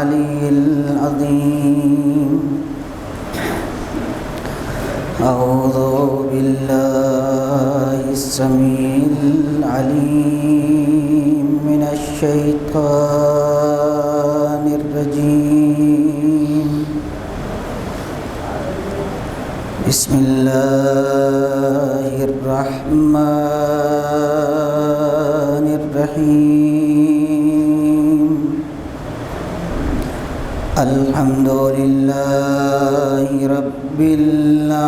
العلي العظيم. أعوذ بالله السميع العليم من الشيطان الرجيم. بسم الله الرحمن الرحيم. الحمد لله رب العالمين.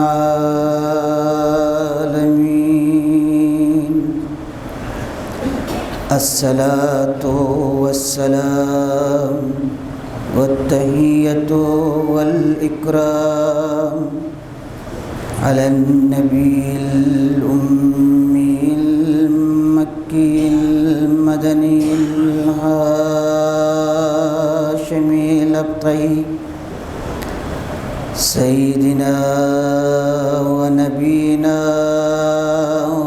الصلاة والسلام والتحية والإكرام على النبي الأمي المكي المدني الهاشمي الأبطي سيدنا ونبينا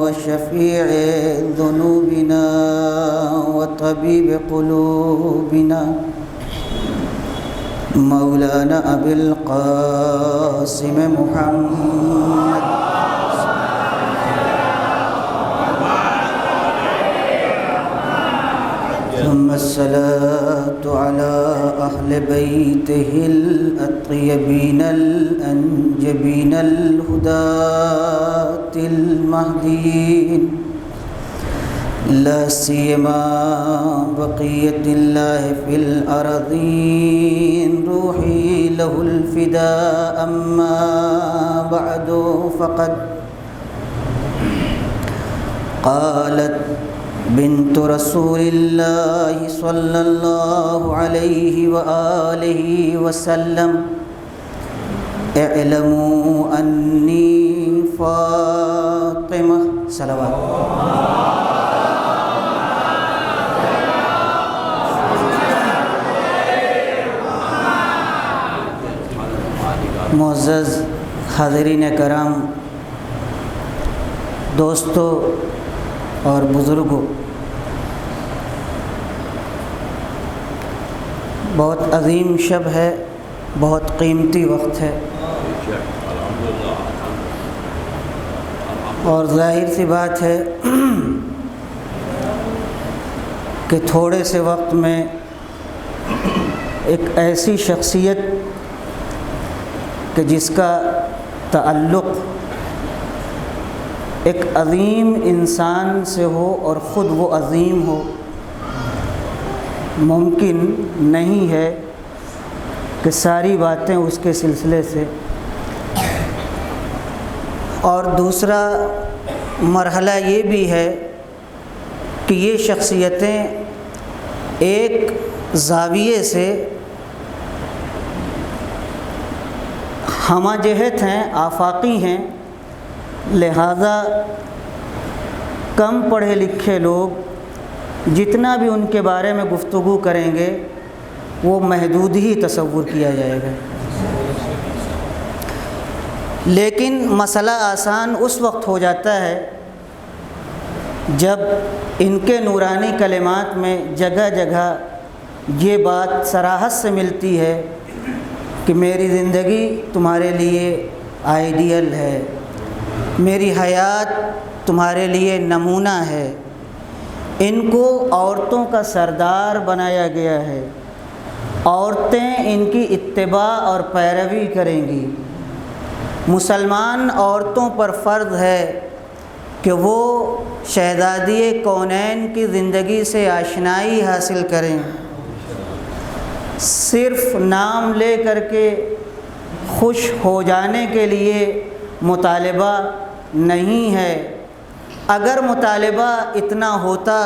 وشفيع ذنوبنا وطبيب قلوبنا مولانا أبي القاسم محمد ثم الصلاة على أهل بيته الأطيبين الأنجبين الهداة المهديين، لا سيما بقية الله في الأرضين، روحي له الفداء. أما بعد فقد قالت بنت رسول الله صلى الله عليه وآله وسلم: اعلموا أني فاطمة. صلوات. معزز حاضرین کرام، دوستو اور بزرگوں، بہت عظیم شب ہے، بہت قیمتی وقت ہے، اور ظاہر سی بات ہے کہ تھوڑے سے وقت میں ایک ایسی شخصیت کہ جس کا تعلق ایک عظیم انسان سے ہو اور خود وہ عظیم ہو، ممکن نہیں ہے کہ ساری باتیں اس کے سلسلے سے. اور دوسرا مرحلہ یہ بھی ہے کہ یہ شخصیتیں ایک زاویے سے ہمہ جہت ہیں، آفاقی ہیں، لہذا کم پڑھے لکھے لوگ جتنا بھی ان کے بارے میں گفتگو کریں گے وہ محدود ہی تصور کیا جائے گا. لیکن مسئلہ آسان اس وقت ہو جاتا ہے جب ان کے نورانی کلمات میں جگہ جگہ یہ بات صراحت سے ملتی ہے کہ میری زندگی تمہارے لیے آئیڈیل ہے، میری حیات تمہارے لیے نمونہ ہے، ان کو عورتوں کا سردار بنایا گیا ہے، عورتیں ان کی اتباع اور پیروی کریں گی. مسلمان عورتوں پر فرض ہے کہ وہ شہزادی کونین کی زندگی سے آشنائی حاصل کریں. صرف نام لے کر کے خوش ہو جانے کے لیے مطالبہ نہیں ہے. اگر مطالبہ اتنا ہوتا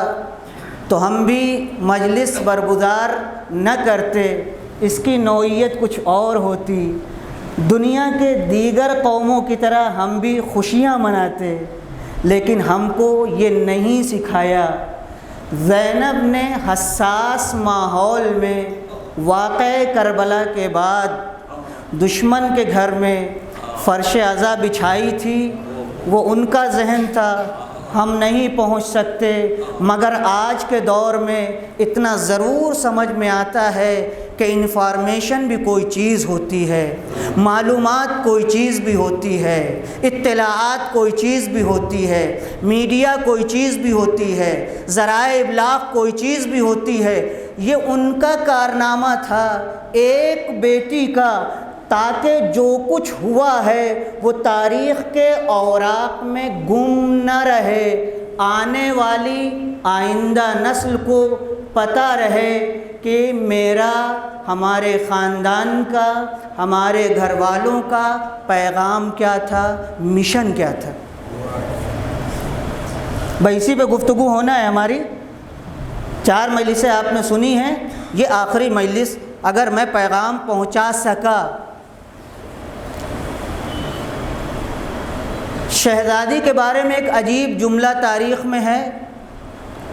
تو ہم بھی مجلس برگزار نہ کرتے، اس کی نوعیت کچھ اور ہوتی. دنیا کے دیگر قوموں کی طرح ہم بھی خوشیاں مناتے، لیکن ہم کو یہ نہیں سکھایا. زینب نے حساس ماحول میں واقعہ کربلا کے بعد دشمن کے گھر میں فرش عزا بچھائی تھی. وہ ان کا ذہن تھا، ہم نہیں پہنچ سکتے، مگر آج کے دور میں اتنا ضرور سمجھ میں آتا ہے کہ انفارمیشن بھی کوئی چیز ہوتی ہے، معلومات کوئی چیز بھی ہوتی ہے، اطلاعات کوئی چیز بھی ہوتی ہے، میڈیا کوئی چیز بھی ہوتی ہے، ذرائع ابلاغ کوئی چیز بھی ہوتی ہے۔ یہ ان کا کارنامہ تھا ایک بیٹی کا، تاکہ جو کچھ ہوا ہے وہ تاریخ کے اوراق میں گم نہ رہے، آنے والی آئندہ نسل کو پتہ رہے کہ میرا، ہمارے خاندان کا، ہمارے گھر والوں کا پیغام کیا تھا، مشن کیا تھا۔ بھائی اسی پہ گفتگو ہونا ہے ہماری۔ 4 مجلسیں آپ نے سنی ہیں، یہ آخری مجلس اگر میں پیغام پہنچا سکا۔ شہزادی کے بارے میں ایک عجیب جملہ تاریخ میں ہے،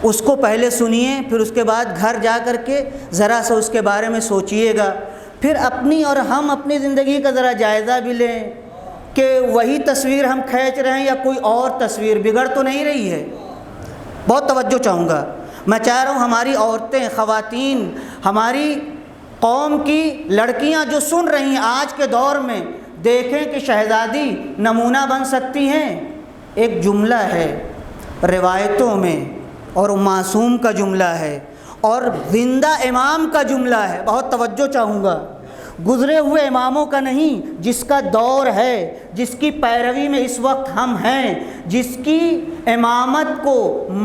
اس کو پہلے سنیے، پھر اس کے بعد گھر جا کر کے ذرا سا اس کے بارے میں سوچئے گا، پھر اپنی اور ہم اپنی زندگی کا ذرا جائزہ بھی لیں کہ وہی تصویر ہم کھینچ رہے ہیں یا کوئی اور تصویر، بگڑ تو نہیں رہی ہے۔ بہت توجہ چاہوں گا، میں چاہ رہا ہوں ہماری عورتیں، خواتین، ہماری قوم کی لڑکیاں جو سن رہی ہیں آج کے دور میں، دیکھیں کہ شہزادی نمونہ بن سکتی ہیں۔ ایک جملہ ہے روایتوں میں، اور معصوم کا جملہ ہے، اور زندہ امام کا جملہ ہے، بہت توجہ چاہوں گا، گزرے ہوئے اماموں کا نہیں، جس کا دور ہے، جس کی پیروی میں اس وقت ہم ہیں، جس کی امامت کو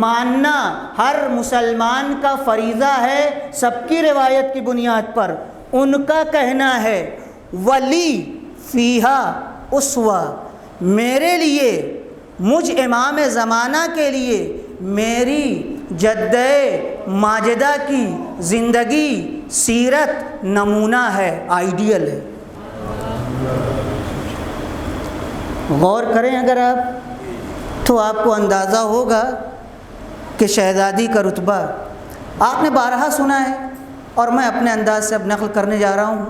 ماننا ہر مسلمان کا فریضہ ہے سب کی روایت کی بنیاد پر۔ ان کا کہنا ہے ولی فیہا اسوہ، میرے لیے، مجھ امام زمانہ کے لیے میری جدہ ماجدہ کی زندگی، سیرت نمونہ ہے، آئیڈیل ہے۔ غور کریں اگر آپ تو آپ کو اندازہ ہوگا کہ شہزادی کا رتبہ آپ نے بارہا سنا ہے، اور میں اپنے انداز سے اب نقل کرنے جا رہا ہوں۔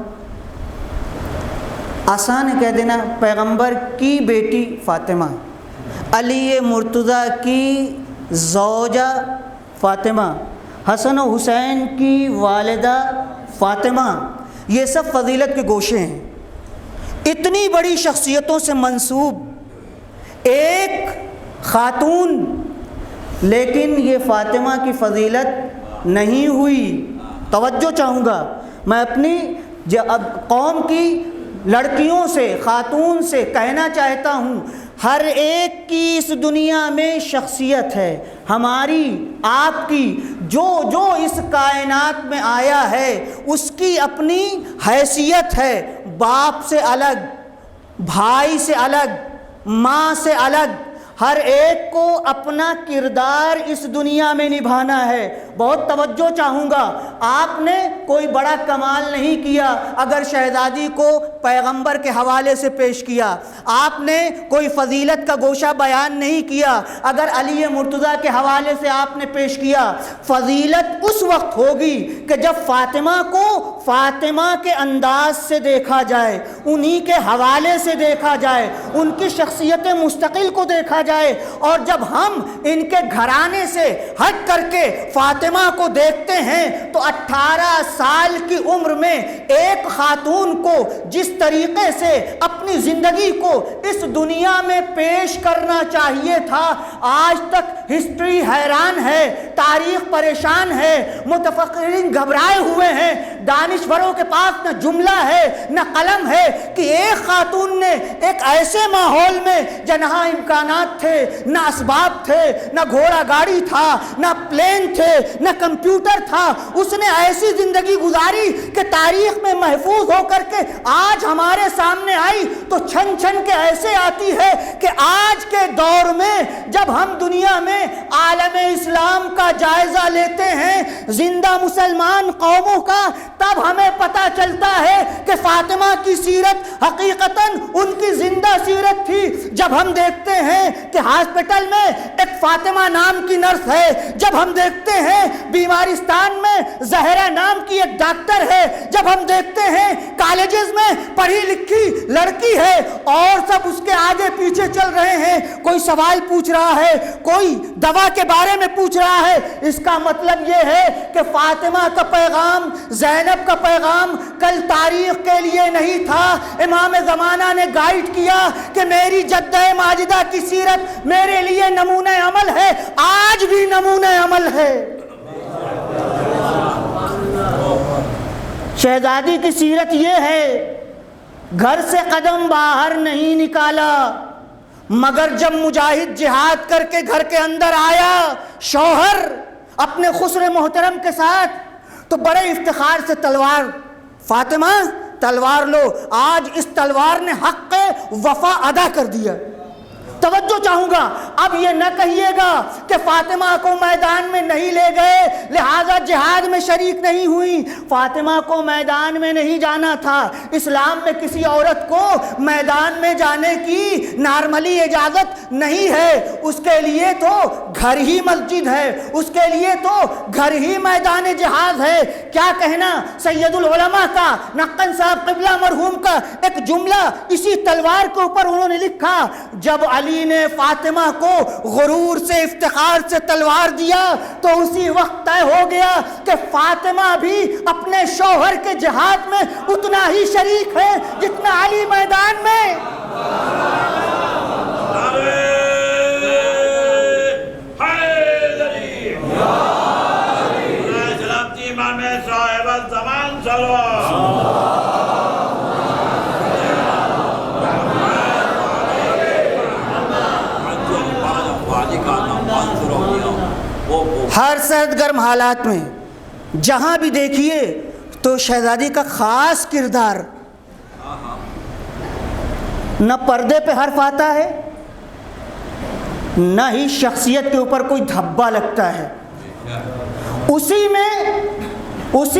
آسان ہے کہہ دینا، پیغمبر کی بیٹی فاطمہ، علی مرتضیٰ کی زوجہ فاطمہ، حسن و حسین کی والدہ فاطمہ، یہ سب فضیلت کے گوشے ہیں۔ اتنی بڑی شخصیتوں سے منسوب ایک خاتون، لیکن یہ فاطمہ کی فضیلت نہیں ہوئی۔ توجہ چاہوں گا، میں اپنی قوم کی لڑکیوں سے، خاتون سے کہنا چاہتا ہوں، ہر ایک کی اس دنیا میں شخصیت ہے، ہماری، آپ کی، جو اس کائنات میں آیا ہے اس کی اپنی حیثیت ہے، باپ سے الگ، بھائی سے الگ، ماں سے الگ، ہر ایک کو اپنا کردار اس دنیا میں نبھانا ہے۔ بہت توجہ چاہوں گا، آپ نے کوئی بڑا کمال نہیں کیا اگر شہزادی کو پیغمبر کے حوالے سے پیش کیا، آپ نے کوئی فضیلت کا گوشہ بیان نہیں کیا اگر علی مرتضیٰ کے حوالے سے آپ نے پیش کیا۔ فضیلت اس وقت ہوگی کہ جب فاطمہ کو فاطمہ کے انداز سے دیکھا جائے، انہی کے حوالے سے دیکھا جائے، ان کی شخصیت مستقل کو دیکھا جائے، اور جب ہم ان کے گھرانے سے ہٹ کر کے فاطمہ کو دیکھتے ہیں تو 18 سال کی عمر میں ایک خاتون کو جس طریقے سے اپنی زندگی کو اس دنیا میں پیش کرنا چاہیے تھا، آج تک ہسٹری حیران ہے، تاریخ پریشان ہے، متفکرین گھبرائے ہوئے ہیں، دانشوروں کے پاس نہ جملہ ہے نہ قلم ہے کہ ایک خاتون نے ایک ایسے ماحول میں جہاں امکانات تھے، نہ اسباب تھے، نہ گھوڑا گاڑی تھا، نہ پلین تھے، نہ کمپیوٹر تھا، اس نے ایسی زندگی گزاری کہ تاریخ میں محفوظ ہو کر کے آج ہمارے سامنے آئی تو چھن چھن کے ایسے آتی ہے کہ آج کے دور میں جب ہم دنیا میں عالم اسلام کا جائزہ لیتے ہیں، زندہ مسلمان قوموں کا، تب ہمیں پتہ چلتا ہے کہ فاطمہ کی سیرت حقیقتاً ان کی زندہ سیرت تھی۔ جب ہم دیکھتے ہیں کہ ہاسپٹل میں ایک فاطمہ نام کی نرس ہے، جب ہم دیکھتے ہیں ہیں بیمارستان میں زہرا نام کی ایک ڈاکٹر ہے، جب ہم دیکھتے ہیں کالجز میں پڑھی لکھی لڑکی ہے اور سب اس کے آگے پیچھے چل رہے ہیں، کوئی سوال پوچھ رہا ہے، کوئی دوا کے بارے میں پوچھ رہا ہے، اس کا مطلب یہ ہے کہ فاطمہ کا پیغام، زینب کا پیغام کل تاریخ کے لیے نہیں تھا۔ امام زمانہ نے گائیڈ کیا کہ میری جدہ ماجدہ کی سیرت میرے لیے نمونہ عمل ہے، آج بھی نمونہ عمل ہے۔ شہزادی کی سیرت یہ ہے، گھر سے قدم باہر نہیں نکالا، مگر جب مجاہد جہاد کر کے گھر کے اندر آیا شوہر اپنے خسر محترم کے ساتھ، تو بڑے افتخار سے تلوار، فاطمہ تلوار لو، آج اس تلوار نے حق وفا ادا کر دیا۔ توجہ چاہوں گا، اب یہ نہ کہیے گا کہ فاطمہ کو میدان میں نہیں لے گئے لہذا جہاد میں شریک نہیں ہوئی۔ فاطمہ کو میدان میں نہیں جانا تھا، اسلام میں کسی عورت کو میدان میں جانے کی نارملی اجازت نہیں ہے، اس کے لیے تو گھر ہی مسجد ہے، اس کے لیے تو گھر ہی میدان جہاد ہے۔ کیا کہنا سید العلماء کا، نقن صاحب قبلہ مرحوم کا ایک جملہ اسی تلوار کے اوپر انہوں نے لکھا، جب علی نے فاطمہ کو غرور سے افتخار سے تلوار دیا تو اسی وقت طے ہو گیا کہ فاطمہ بھی اپنے شوہر کے جہاد میں اتنا ہی شریک ہے جتنا علی میدان میں۔ ہر سرد گرم حالات میں جہاں بھی دیکھیے تو شہزادی کا خاص کردار، نہ پردے پہ حرف آتا ہے نہ ہی شخصیت کے اوپر کوئی دھبا لگتا ہے، اسی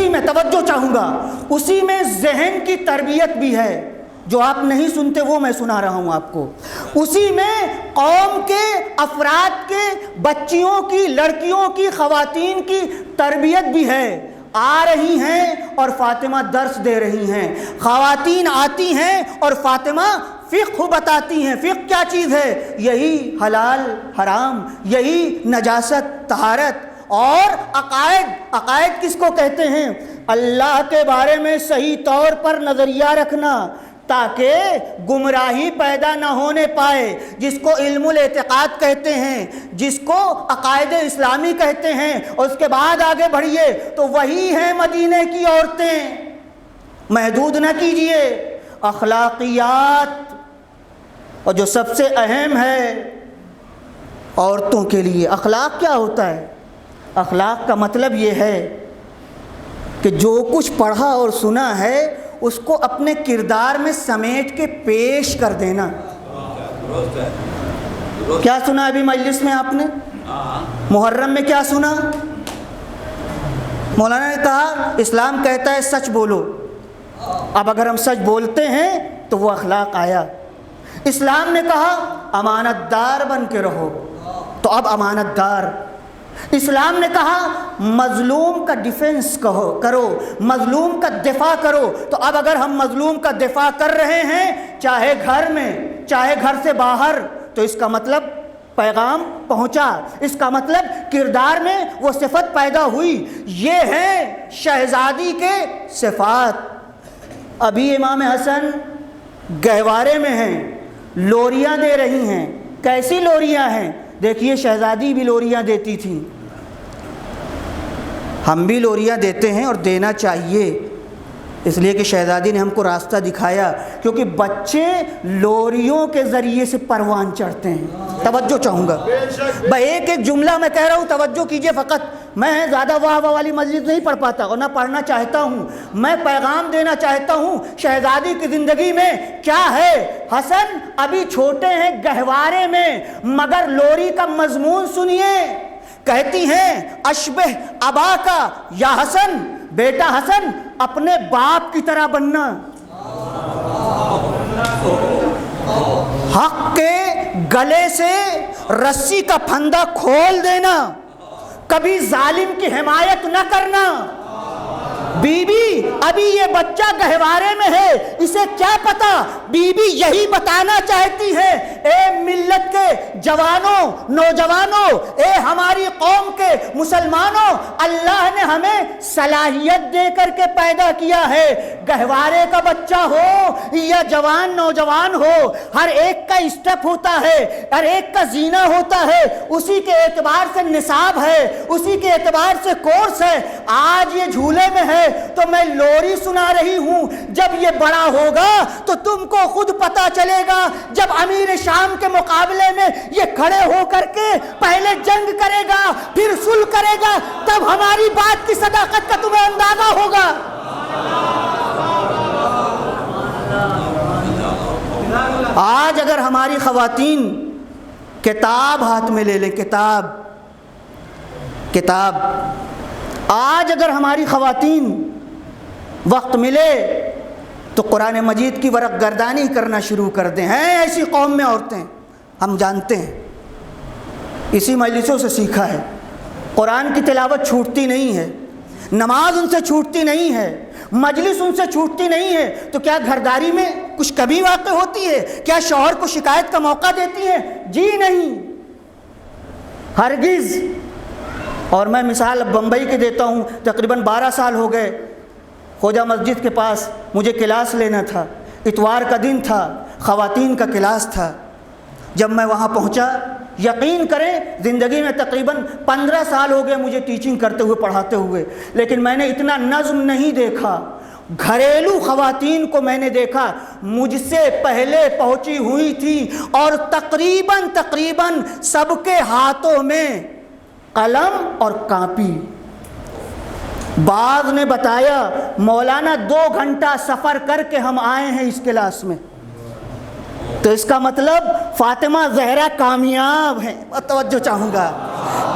میں توجہ چاہوں گا، اسی میں ذہن کی تربیت بھی ہے، جو آپ نہیں سنتے وہ میں سنا رہا ہوں آپ کو، اسی میں قوم کے افراد کے بچیوں کی، لڑکیوں کی، خواتین کی تربیت بھی ہے۔ آ رہی ہیں اور فاطمہ درس دے رہی ہیں، خواتین آتی ہیں اور فاطمہ فقہ بتاتی ہیں۔ فقہ کیا چیز ہے؟ یہی حلال حرام، یہی نجاست طہارت، اور عقائد کس کو کہتے ہیں؟ اللہ کے بارے میں صحیح طور پر نظریہ رکھنا تاکہ گمراہی پیدا نہ ہونے پائے، جس کو علم الاعتقاد کہتے ہیں، جس کو عقائد اسلامی کہتے ہیں۔ اور اس کے بعد آگے بڑھیے تو وہی ہیں مدینے کی عورتیں، محدود نہ کیجئے، اخلاقیات، اور جو سب سے اہم ہے عورتوں کے لیے اخلاق کیا ہوتا ہے؟ اخلاق کا مطلب یہ ہے کہ جو کچھ پڑھا اور سنا ہے اس کو اپنے کردار میں سمیٹ کے پیش کر دینا۔ کیا سنا ابھی مجلس میں آپ نے؟ محرم میں کیا سنا؟ مولانا نے کہا اسلام کہتا ہے سچ بولو، اب اگر ہم سچ بولتے ہیں تو وہ اخلاق آیا۔ اسلام نے کہا امانت دار بن کے رہو، تو اب امانت دار۔ اسلام نے کہا مظلوم کا ڈیفنس کرو، مظلوم کا دفاع کرو، تو اب اگر ہم مظلوم کا دفاع کر رہے ہیں چاہے گھر میں چاہے گھر سے باہر، تو اس کا مطلب پیغام پہنچا، اس کا مطلب کردار میں وہ صفت پیدا ہوئی۔ یہ ہیں شہزادی کے صفات۔ ابھی امام حسن گہوارے میں ہیں، لوریاں دے رہی ہیں۔ کیسی لوریاں ہیں؟ دیکھیے شہزادی بھی لوریاں دیتی تھیں، ہم بھی لوریاں دیتے ہیں اور دینا چاہیے، اس لیے کہ شہزادی نے ہم کو راستہ دکھایا، کیونکہ بچے لوریوں کے ذریعے سے پروان چڑھتے ہیں۔ توجہ چاہوں گا، ایک جملہ میں کہہ رہا ہوں، توجہ کیجئے فقط۔ میں زیادہ واہ والی مجلس نہیں پڑھ پاتا اور نہ پڑھنا چاہتا ہوں، میں پیغام دینا چاہتا ہوں شہزادی کی زندگی میں کیا ہے۔ حسن ابھی چھوٹے ہیں گہوارے میں، مگر لوری کا مضمون سنیے۔ کہتی ہیں اشبہ ابا کا یا حسن، بیٹا حسن اپنے باپ کی طرح بننا، حق کے گلے سے رسی کا پھندا کھول دینا، کبھی ظالم کی حمایت نہ کرنا۔ بی بی ابھی یہ بچہ گہوارے میں ہے، اسے کیا پتا، بی بی یہی بتانا چاہتی ہے، اے ملت کے جوانوں، نوجوانوں، اے ہماری قوم کے مسلمانوں، اللہ نے ہمیں صلاحیت دے کر کے پیدا کیا ہے، گہوارے کا بچہ ہو یا جوان نوجوان ہو، ہر ایک کا اسٹیپ ہوتا ہے، ہر ایک کا زینہ ہوتا ہے، اسی کے اعتبار سے نصاب ہے، اسی کے اعتبار سے کورس ہے۔ آج یہ جھولے میں ہے تو میں لوری سنا رہی ہوں، جب یہ بڑا ہوگا تو تم کو خود پتا چلے گا، جب امیر شام کے مقابلے میں یہ کھڑے ہو کر کے پہلے جنگ کرے گا پھر صلح کرے گا، تب ہماری بات کی صداقت کا تمہیں اندازہ ہوگا۔ آج اگر ہماری خواتین کتاب ہاتھ میں لے لیں، کتاب آج اگر ہماری خواتین وقت ملے تو قرآن مجید کی ورق گردانی کرنا شروع کر دیں۔ ہیں ایسی قوم میں عورتیں، ہم جانتے ہیں، اسی مجلسوں سے سیکھا ہے، قرآن کی تلاوت چھوٹتی نہیں ہے، نماز ان سے چھوٹتی نہیں ہے، مجلس ان سے چھوٹتی نہیں ہے، تو کیا گھرداری میں کچھ کمی واقع ہوتی ہے؟ کیا شوہر کو شکایت کا موقع دیتی ہیں؟ جی نہیں، ہرگز۔ اور میں مثال بمبئی کے دیتا ہوں، تقریباً 12 سال ہو گئے، خوجہ مسجد کے پاس مجھے کلاس لینا تھا، اتوار کا دن تھا، خواتین کا کلاس تھا۔ جب میں وہاں پہنچا، یقین کریں زندگی میں تقریباً 15 سال ہو گئے مجھے ٹیچنگ کرتے ہوئے، پڑھاتے ہوئے، لیکن میں نے اتنا نظم نہیں دیکھا۔ گھریلو خواتین کو میں نے دیکھا مجھ سے پہلے پہنچی ہوئی تھی، اور تقریباً سب کے ہاتھوں میں قلم اور کاپی۔ بعض نے بتایا مولانا 2 گھنٹہ سفر کر کے ہم آئے ہیں اس کلاس میں، تو اس کا مطلب فاطمہ زہرا کامیاب ہیں۔ توجہ چاہوں گا،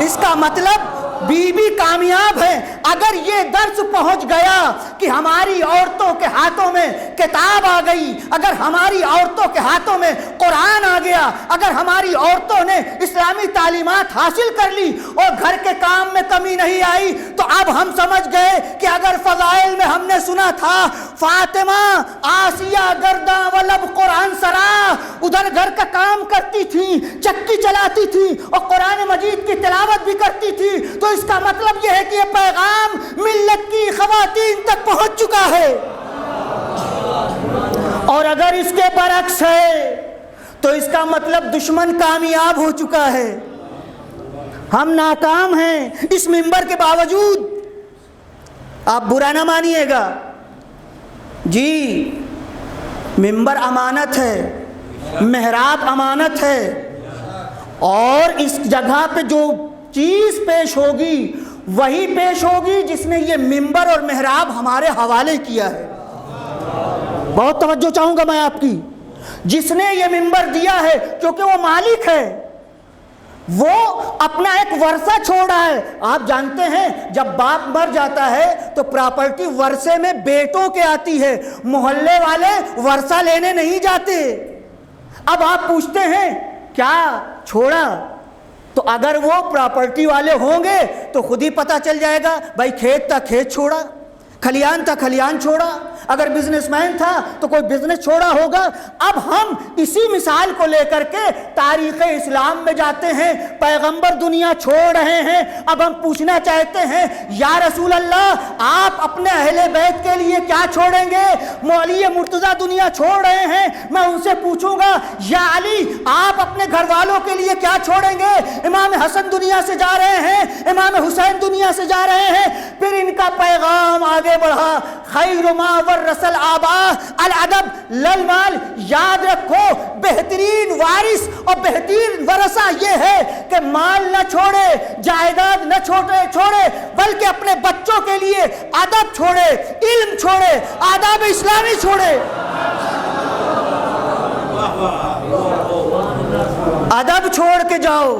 اس کا مطلب بی بی کامیاب ہے۔ اگر یہ درس پہنچ گیا کہ ہماری عورتوں کے ہاتھوں میں کتاب آ گئی، اگر ہماری عورتوں کے ہاتھوں میں قرآن آ گیا، اگر ہماری عورتوں نے اسلامی تعلیمات حاصل کر لی اور گھر کے کام میں کمی نہیں آئی، تو اب ہم سمجھ گئے کہ اگر فضائل میں ہم نے سنا تھا فاطمہ آسیہ گرداں ولب قرآن سرا، ادھر گھر کا کام کرتی تھی، چکی چلاتی تھی اور قرآن مجید کی تلاوت بھی کرتی تھی، تو اس کا مطلب یہ ہے کہ یہ پیغام ملت کی خواتین تک پہنچ چکا ہے۔ اور اگر اس کے برعکس ہے تو اس کا مطلب دشمن کامیاب ہو چکا ہے، ہم ناکام ہیں۔ اس منبر کے باوجود، آپ برا نہ مانیے گا جی، منبر امانت ہے، محراب امانت ہے، اور اس جگہ پہ جو چیز پیش ہوگی وہی پیش ہوگی جس نے یہ منبر اور محراب ہمارے حوالے کیا ہے۔ بہت توجہ چاہوں گا میں آپ کی، جس نے یہ منبر دیا ہے کیونکہ وہ مالک ہے، وہ اپنا ایک ورثہ چھوڑا ہے۔ آپ جانتے ہیں جب باپ مر جاتا ہے تو پراپرٹی ورثے میں بیٹوں کے آتی ہے، محلے والے ورثہ لینے نہیں جاتے۔ اب آپ پوچھتے ہیں کیا چھوڑا، تو اگر وہ پراپرٹی والے ہوں گے تو خود ہی پتہ چل جائے گا، بھائی کھیت تھا کھیت چھوڑا، کھلیان تھا کھلیان چھوڑا، اگر بزنس مین تھا تو کوئی بزنس چھوڑا ہوگا۔ اب ہم اسی مثال کو لے کر کے تاریخ اسلام میں جاتے ہیں، پیغمبر دنیا چھوڑ رہے ہیں، اب ہم پوچھنا چاہتے ہیں یا رسول اللہ آپ اپنے اہل بیت کے لیے کیا چھوڑیں گے؟ مولی مرتضیٰ دنیا چھوڑ رہے ہیں، میں ان سے پوچھوں گا یا علی آپ اپنے گھر والوں کے لیے کیا چھوڑیں گے؟ امام حسن دنیا سے جا رہے ہیں، امام حسین دنیا سے جا رہے ہیں۔ پھر ان کا پیغام آگے بڑھا، خیر ما ورث الآباء الادب للمال، یاد رکھو بہترین وارث اور بہترین ورثہ یہ ہے کہ مال نہ چھوڑے، جائیداد نہ چھوڑے، بلکہ اپنے بچوں کے لیے ادب چھوڑے، علم چھوڑے، آداب اسلامی چھوڑے۔ ادب چھوڑ کے جاؤ،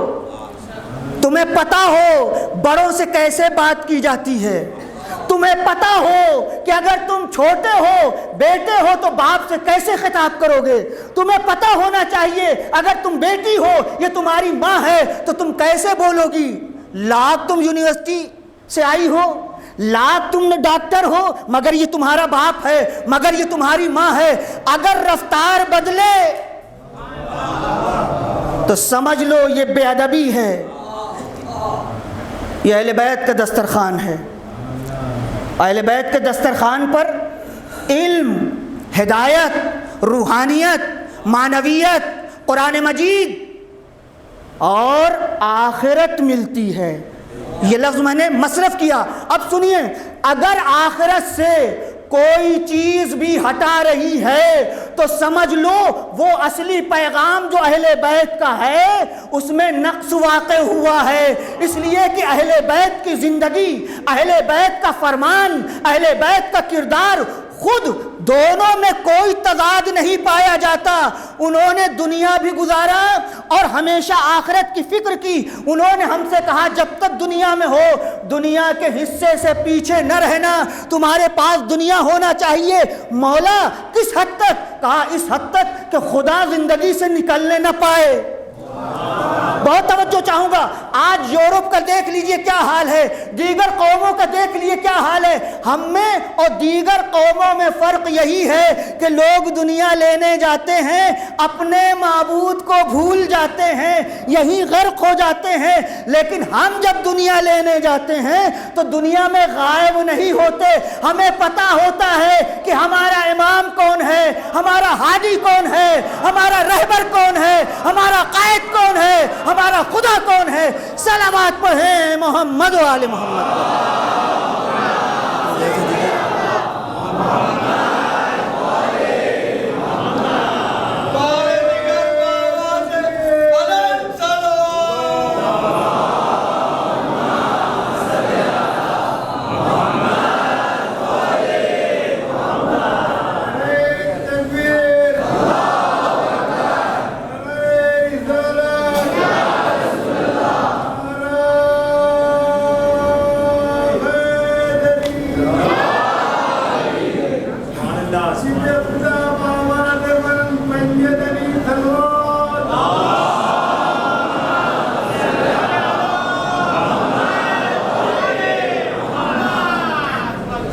تمہیں پتا ہو بڑوں سے کیسے بات کی جاتی ہے، تمہیں پتا ہو کہ اگر تم چھوٹے ہو بیٹے ہو تو باپ سے کیسے خطاب کرو گے، تمہیں پتا ہونا چاہیے اگر تم بیٹی ہو یہ تمہاری ماں ہے تو تم کیسے بولو گی۔ لاکھ تم یونیورسٹی سے آئی ہو، لاکھ تم نے ڈاکٹر ہو، مگر یہ تمہارا باپ ہے، مگر یہ تمہاری ماں ہے، اگر رفتار بدلے تو سمجھ لو یہ بے ادبی ہے۔ یہ اہل بیت کا دسترخوان ہے۔ اہل بیت کے دسترخوان پر علم، ہدایت، روحانیت، معنویت، قرآن مجید اور آخرت ملتی ہے۔ یہ لفظ میں نے مصرف کیا۔ اب سنیے، اگر آخرت سے کوئی چیز بھی ہٹا رہی ہے تو سمجھ لو وہ اصلی پیغام جو اہل بیت کا ہے اس میں نقص واقع ہوا ہے، اس لیے کہ اہل بیت کی زندگی، اہل بیت کا فرمان، اہل بیت کا کردار، خود دونوں میں کوئی تضاد نہیں پایا جاتا۔ انہوں نے دنیا بھی گزارا اور ہمیشہ آخرت کی فکر کی۔ انہوں نے ہم سے کہا جب تک دنیا میں ہو دنیا کے حصے سے پیچھے نہ رہنا، تمہارے پاس دنیا ہونا چاہیے۔ مولا کس حد تک؟ کہا اس حد تک کہ خدا زندگی سے نکلنے نہ پائے۔ بہت توجہ چاہوں گا، آج یورپ کا دیکھ لیجئے کیا حال ہے، دیگر قوموں کا دیکھ لیجئے کیا حال ہے۔ ہم میں اور دیگر قوموں میں فرق یہی ہے کہ لوگ دنیا لینے جاتے ہیں، اپنے معبود کو بھول جاتے ہیں، یہی غرق ہو جاتے ہیں، لیکن ہم جب دنیا لینے جاتے ہیں تو دنیا میں غائب نہیں ہوتے۔ ہمیں پتہ ہوتا ہے کہ ہمارا امام کون ہے، ہمارا ہادی کون ہے، ہمارا رہبر کون ہے، ہمارا قائد کون ہے، ہمارا خدا کون ہے۔ صلوات پڑھیں محمد و آل محمد۔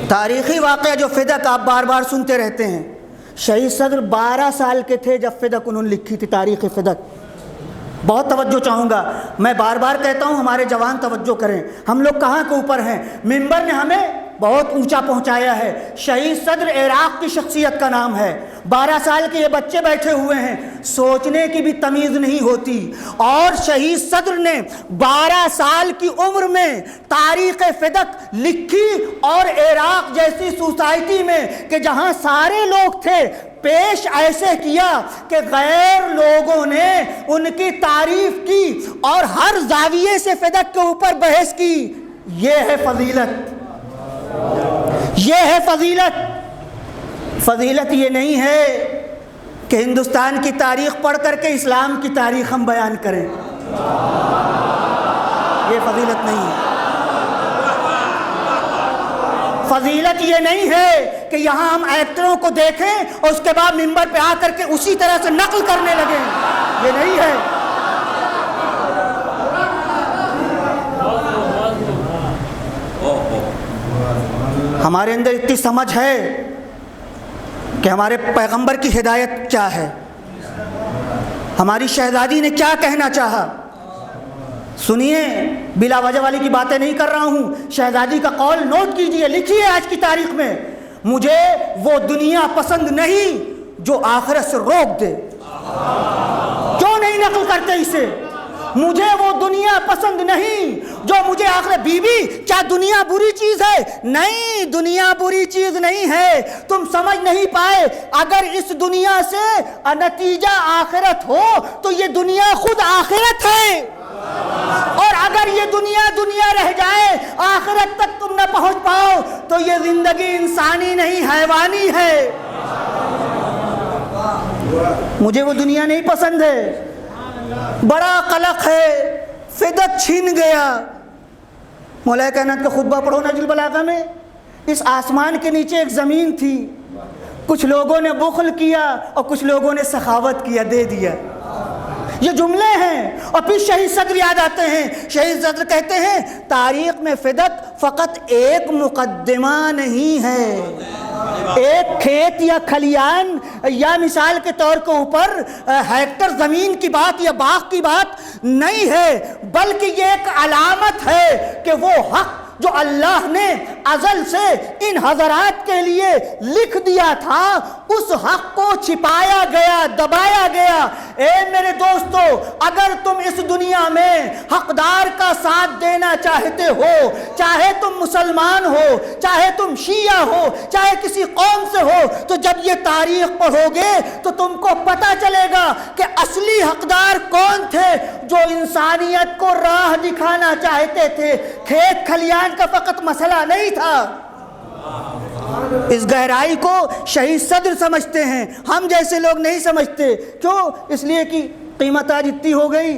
تاریخی واقعہ جو فدق آپ بار بار سنتے رہتے ہیں، شہید صدر 12 سال کے تھے جب فدق انہوں نے لکھی تھی، تاریخ فدق۔ بہت توجہ چاہوں گا، میں بار بار کہتا ہوں ہمارے جوان توجہ کریں، ہم لوگ کہاں کے اوپر ہیں، ممبر نے ہمیں بہت اونچا پہنچایا ہے۔ شہید صدر عراق کی شخصیت کا نام ہے، 12 سال کے یہ بچے بیٹھے ہوئے ہیں، سوچنے کی بھی تمیز نہیں ہوتی، اور شہید صدر نے 12 سال کی عمر میں تاریخ فدق لکھی، اور عراق جیسی سوسائٹی میں کہ جہاں سارے لوگ تھے پیش ایسے کیا کہ غیر لوگوں نے ان کی تعریف کی اور ہر زاویے سے فدق کے اوپر بحث کی۔ یہ ہے فضیلت، یہ ہے فضیلت۔ فضیلت یہ نہیں ہے کہ ہندوستان کی تاریخ پڑھ کر کے اسلام کی تاریخ ہم بیان کریں، یہ فضیلت نہیں ہے۔ فضیلت یہ نہیں ہے کہ یہاں ہم ایکٹروں کو دیکھیں اور اس کے بعد ممبر پہ آ کر کے اسی طرح سے نقل کرنے لگیں، یہ نہیں ہے۔ ہمارے اندر اتنی سمجھ ہے کہ ہمارے پیغمبر کی ہدایت کیا ہے، ہماری شہزادی نے کیا کہنا چاہا۔ سنیے، بلا وجہ والی کی باتیں نہیں کر رہا ہوں، شہزادی کا قول نوٹ کیجئے، لکھیے آج کی تاریخ میں، مجھے وہ دنیا پسند نہیں جو آخرت سے روک دے۔ کیوں نہیں نقل کرتے اسے؟ مجھے وہ دنیا پسند نہیں جو مجھے آخرت۔ بی بی کیا دنیا بری چیز ہے؟ نہیں، دنیا بری چیز نہیں ہے، تم سمجھ نہیں پائے۔ اگر اس دنیا سے نتیجہ آخرت ہو تو یہ دنیا خود آخرت ہے، اور اگر یہ دنیا دنیا رہ جائے، آخرت تک تم نہ پہنچ پاؤ تو یہ زندگی انسانی نہیں حیوانی ہے۔ مجھے وہ دنیا نہیں پسند ہے۔ بڑا قلق ہے، فدق چھن گیا۔ مولا کائنات کا خطبہ پڑھو نہج البلاغہ میں، اس آسمان کے نیچے ایک زمین تھی، کچھ لوگوں نے بخل کیا اور کچھ لوگوں نے سخاوت کیا، دے دیا۔ یہ جملے ہیں. اور پھر شہید صدر یاد آتے ہیں. شہید صدر کہتے ہیں تاریخ میں فدق فقط ایک مقدمہ نہیں ہے، ایک کھیت یا کھلیان یا مثال کے طور کے اوپر ہیکٹر زمین کی بات یا باغ کی بات نہیں ہے، بلکہ یہ ایک علامت ہے کہ وہ حق جو اللہ نے ازل سے ان حضرات کے لیے لکھ دیا تھا، اس حق کو چھپایا گیا، دبایا گیا. اے میرے دوستو، اگر تم اس دنیا میں حقدار کا ساتھ دینا چاہتے ہو، چاہے تم مسلمان ہو، چاہے تم شیعہ ہو، چاہے کسی قوم سے ہو، تو جب یہ تاریخ پڑھو گے تو تم کو پتہ چلے گا کہ اصلی حقدار کون تھے جو انسانیت کو راہ دکھانا چاہتے تھے. کھیت کھلیان کا فقط مسئلہ نہیں تھا. اس گہرائی کو شہید صدر سمجھتے ہیں، ہم جیسے لوگ نہیں سمجھتے. کیوں؟ اس لیے کہ قیمت آج اتنی ہو گئی،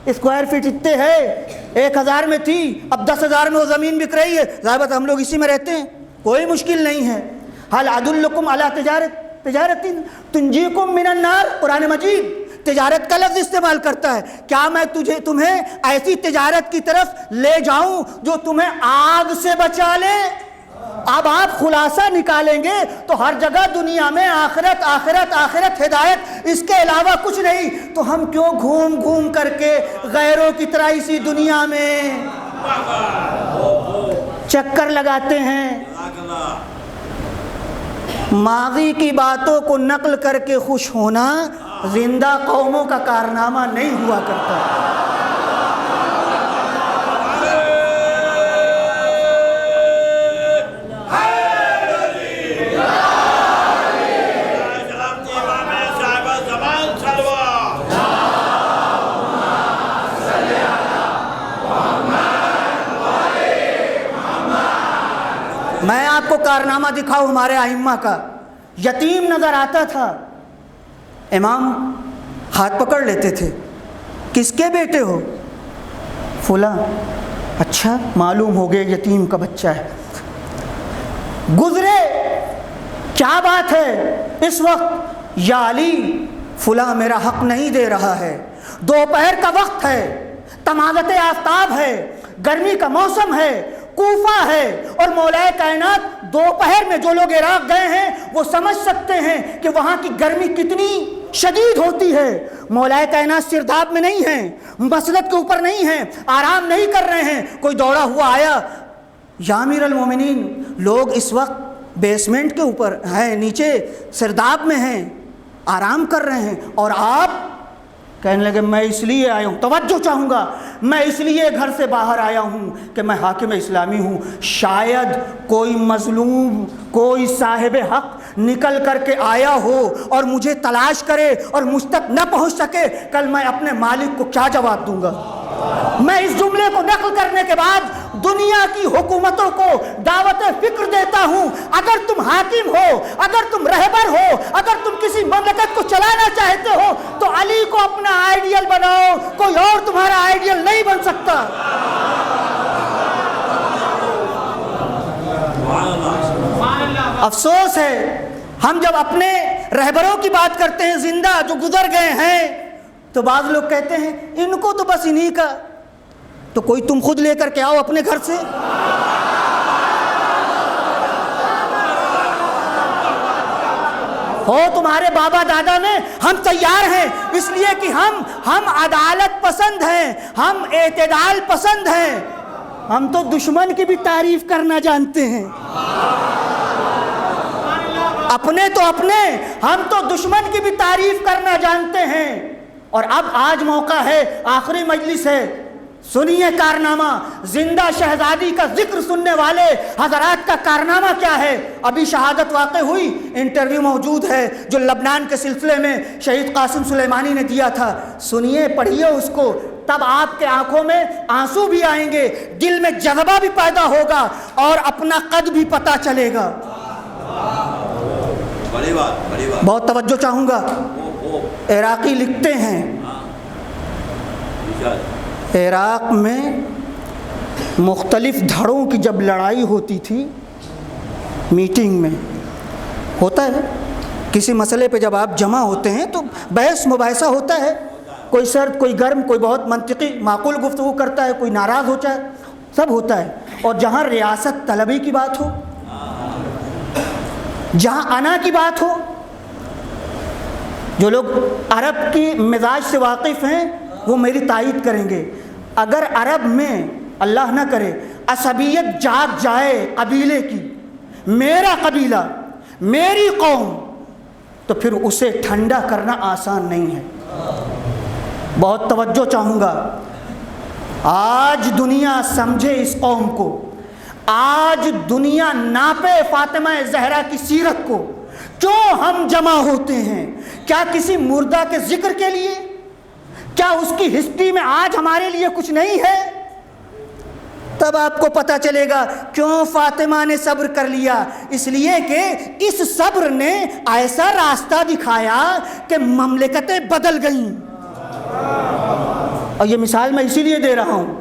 اسکوائر فٹ اتنے ہے، 1000 میں تھی اب 10,000 میں وہ زمین بک رہی ہے. ظاہر ہم لوگ اسی میں رہتے ہیں، کوئی مشکل نہیں ہے. حل ادلکم علی تجارت تنجیکم من النار. قرآن مجید تجارت کا لفظ استعمال کرتا ہے. کیا میں تمہیں ایسی تجارت کی طرف لے جاؤں جو تمہیں آگ سے بچا لے؟ اب آپ خلاصہ نکالیں گے تو ہر جگہ دنیا میں آخرت آخرت آخرت، ہدایت، اس کے علاوہ کچھ نہیں. تو ہم کیوں گھوم گھوم کر کے غیروں کی طرح اسی دنیا میں چکر لگاتے ہیں؟ ماضی کی باتوں کو نقل کر کے خوش ہونا زندہ قوموں کا کارنامہ نہیں ہوا کرتا. میں آپ کو کارنامہ دکھاؤں ہمارے ائمہ کا. یتیم نظر آتا تھا، امام ہاتھ پکڑ لیتے تھے، کس کے بیٹے ہو؟ فلاں. اچھا، معلوم ہو گیا یتیم کا بچہ ہے. گزرے، کیا بات ہے اس وقت؟ یا علی، فلاں میرا حق نہیں دے رہا ہے. دوپہر کا وقت ہے، تمازت آفتاب ہے، گرمی کا موسم ہے، کوفہ ہے، اور مولا کائنات دوپہر میں جو لوگ عراق گئے ہیں وہ سمجھ سکتے ہیں کہ وہاں کی گرمی کتنی شدید ہوتی ہے. مولا کائنات سرداب میں نہیں ہیں، مسند کے اوپر نہیں ہیں، آرام نہیں کر رہے ہیں. کوئی دوڑا ہوا آیا، یا امیر المومنین، لوگ اس وقت بیسمنٹ کے اوپر ہیں، نیچے سرداب میں ہیں، آرام کر رہے ہیں، اور آپ کہنے لگے میں اس لیے آیا ہوں، توجہ چاہوں گا، میں اس لیے گھر سے باہر آیا ہوں کہ میں حاکم اسلامی ہوں. شاید کوئی مظلوم، کوئی صاحب حق نکل کر کے آیا ہو اور مجھے تلاش کرے اور مجھ تک نہ پہنچ سکے، کل میں اپنے مالک کو کیا جواب دوں گا؟ میں اس جملے کو نقل کرنے کے بعد دنیا کی حکومتوں کو دعوت فکر دیتا ہوں. اگر تم حاکم ہو، اگر تم رہبر ہو، اگر تم کسی مملکت کو چلانا چاہتے ہو تو علی کو اپنا آئیڈیل بناؤ، کوئی اور تمہارا آئیڈیل نہیں بن سکتا. افسوس ہے ہم جب اپنے رہبروں کی بات کرتے ہیں زندہ جو گزر گئے ہیں تو بعض لوگ کہتے ہیں ان کو تو بس انہی کا. تو کوئی تم خود لے کر کے آؤ اپنے گھر سے. ہو تمہارے بابا دادا میں، ہم تیار ہیں، اس لیے کہ ہم عدالت پسند ہیں، ہم اعتدال پسند ہیں. ہم تو دشمن کی بھی تعریف کرنا جانتے ہیں. اپنے تو اپنے، ہم تو دشمن کی بھی تعریف کرنا جانتے ہیں. اور اب آج موقع ہے، آخری مجلس ہے، سنیے کارنامہ. زندہ شہزادی کا ذکر سننے والے حضرات کا کارنامہ کیا ہے. ابھی شہادت واقع ہوئی، انٹرویو موجود ہے جو لبنان کے سلسلے میں شہید قاسم سلیمانی نے دیا تھا. سنیے، پڑھیے اس کو، تب آپ کے آنکھوں میں آنسو بھی آئیں گے، دل میں جذبہ بھی پیدا ہوگا اور اپنا قد بھی پتہ چلے گا. بہت توجہ چاہوں گا. عراقی لکھتے ہیں، عراق میں مختلف دھڑوں کی جب لڑائی ہوتی تھی، میٹنگ میں ہوتا ہے کسی مسئلے پہ جب آپ جمع ہوتے ہیں تو بحث مباحثہ ہوتا ہے. کوئی سرد، کوئی گرم، کوئی بہت منطقی معقول گفتگو کرتا ہے، کوئی ناراض ہوتا ہے، سب ہوتا ہے۔ اور جہاں ریاست طلبی کی بات ہو، جہاں انا کی بات ہو، جو لوگ عرب کی مزاج سے واقف ہیں وہ میری تائید کریں گے، اگر عرب میں اللہ نہ کرے عصبیت جاگ جائے قبیلے کی، میرا قبیلہ، میری قوم، تو پھر اسے ٹھنڈا کرنا آسان نہیں ہے۔ بہت توجہ چاہوں گا، آج دنیا سمجھے اس قوم کو، آج دنیا ناپے فاطمہ زہرا کی سیرت کو۔ کیوں ہم جمع ہوتے ہیں؟ کیا کسی مردہ کے ذکر کے لیے؟ کیا اس کی ہسٹری میں آج ہمارے لیے کچھ نہیں ہے؟ تب آپ کو پتہ چلے گا کیوں فاطمہ نے صبر کر لیا، اس لیے کہ اس صبر نے ایسا راستہ دکھایا کہ مملکتیں بدل گئیں۔ اور یہ مثال میں اسی لیے دے رہا ہوں،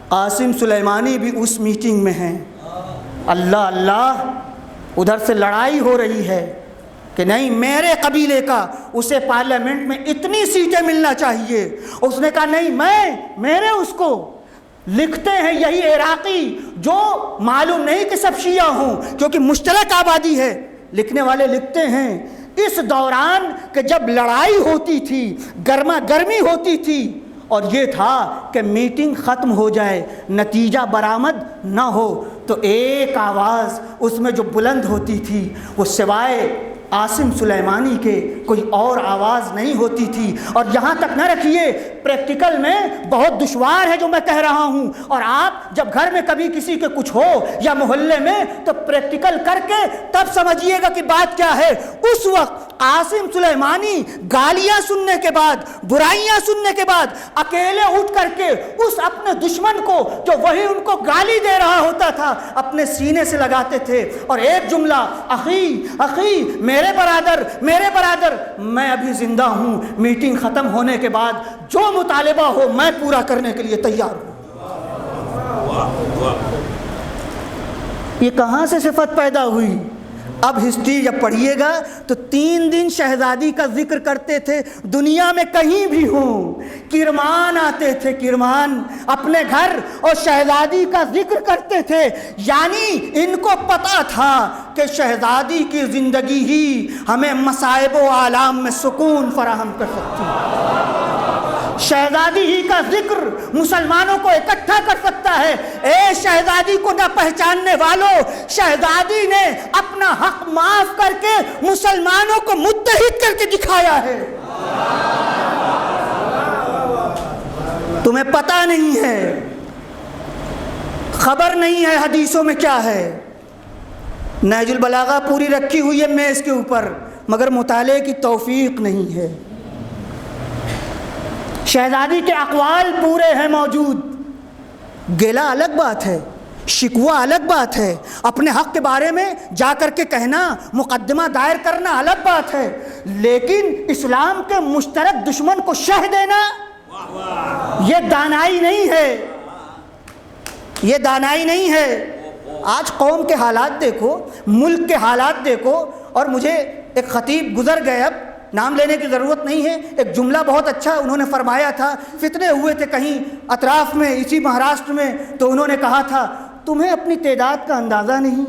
قاسم سلیمانی بھی اس میٹنگ میں ہیں۔ اللہ اللہ، ادھر سے لڑائی ہو رہی ہے کہ نہیں میرے قبیلے کا اسے پارلیمنٹ میں اتنی سیٹیں ملنا چاہیے، اس نے کہا نہیں میرے اس کو لکھتے ہیں یہی عراقی جو معلوم نہیں کہ سب شیعہ ہوں کیونکہ مشترک آبادی ہے، لکھنے والے لکھتے ہیں اس دوران کہ جب لڑائی ہوتی تھی، گرما گرمی ہوتی تھی، اور یہ تھا کہ میٹنگ ختم ہو جائے، نتیجہ برآمد نہ ہو، تو ایک آواز اس میں جو بلند ہوتی تھی وہ سوائے قاسم سلیمانی کے کوئی اور آواز نہیں ہوتی تھی۔ اور یہاں تک نہ رکھیے، پریکٹیکل میں بہت دشوار ہے جو میں کہہ رہا ہوں، اور آپ جب گھر میں کبھی کسی کے کچھ ہو یا محلے میں تو پریکٹیکل کر کے تب سمجھیے گا کہ بات کیا ہے۔ اس وقت قاسم سلیمانی گالیاں سننے کے بعد، برائیاں سننے کے بعد اکیلے اٹھ کر کے اس اپنے دشمن کو جو وہی ان کو گالی دے رہا ہوتا تھا اپنے سینے سے لگاتے تھے، اور ایک جملہ، اخی اخی، میرے برادر، میں ابھی زندہ ہوں، میٹنگ ختم ہونے کے بعد جو مطالبہ ہو میں پورا کرنے کے لیے تیار ہوں۔ یہ کہاں سے صفت پیدا ہوئی؟ اب ہسٹری جب پڑھیے گا تو 3 دن شہزادی کا ذکر کرتے تھے، دنیا میں کہیں بھی ہوں، کرمان آتے تھے، کرمان اپنے گھر، اور شہزادی کا ذکر کرتے تھے، یعنی ان کو پتا تھا کہ شہزادی کی زندگی ہی ہمیں مصائب و آلام میں سکون فراہم کر سکتی ہے، شہزادی ہی کا ذکر مسلمانوں کو اکٹھا کر سکتا ہے۔ اے شہزادی کو نہ پہچاننے والوں، شہزادی نے اپنا حق معاف کر کے مسلمانوں کو متحد کر کے دکھایا ہے۔ تمہیں پتہ نہیں ہے، خبر نہیں ہے حدیثوں میں کیا ہے۔ نہج البلاغہ پوری رکھی ہوئی ہے میز کے اوپر، مگر مطالعے کی توفیق نہیں ہے۔ شہزادی کے اقوال پورے ہیں موجود، گلہ الگ بات ہے، شکوہ الگ بات ہے، اپنے حق کے بارے میں جا کر کے کہنا، مقدمہ دائر کرنا الگ بات ہے، لیکن اسلام کے مشترک دشمن کو شہ دینا یہ دانائی نہیں ہے، یہ دانائی نہیں ہے۔ آج قوم کے حالات دیکھو، ملک کے حالات دیکھو، اور مجھے ایک خطیب گزر گئے، اب نام لینے کی ضرورت نہیں ہے، ایک جملہ بہت اچھا انہوں نے فرمایا تھا، فتنے ہوئے تھے کہیں اطراف میں، اسی مہاراشٹر میں، تو انہوں نے کہا تھا تمہیں اپنی تعداد کا اندازہ نہیں،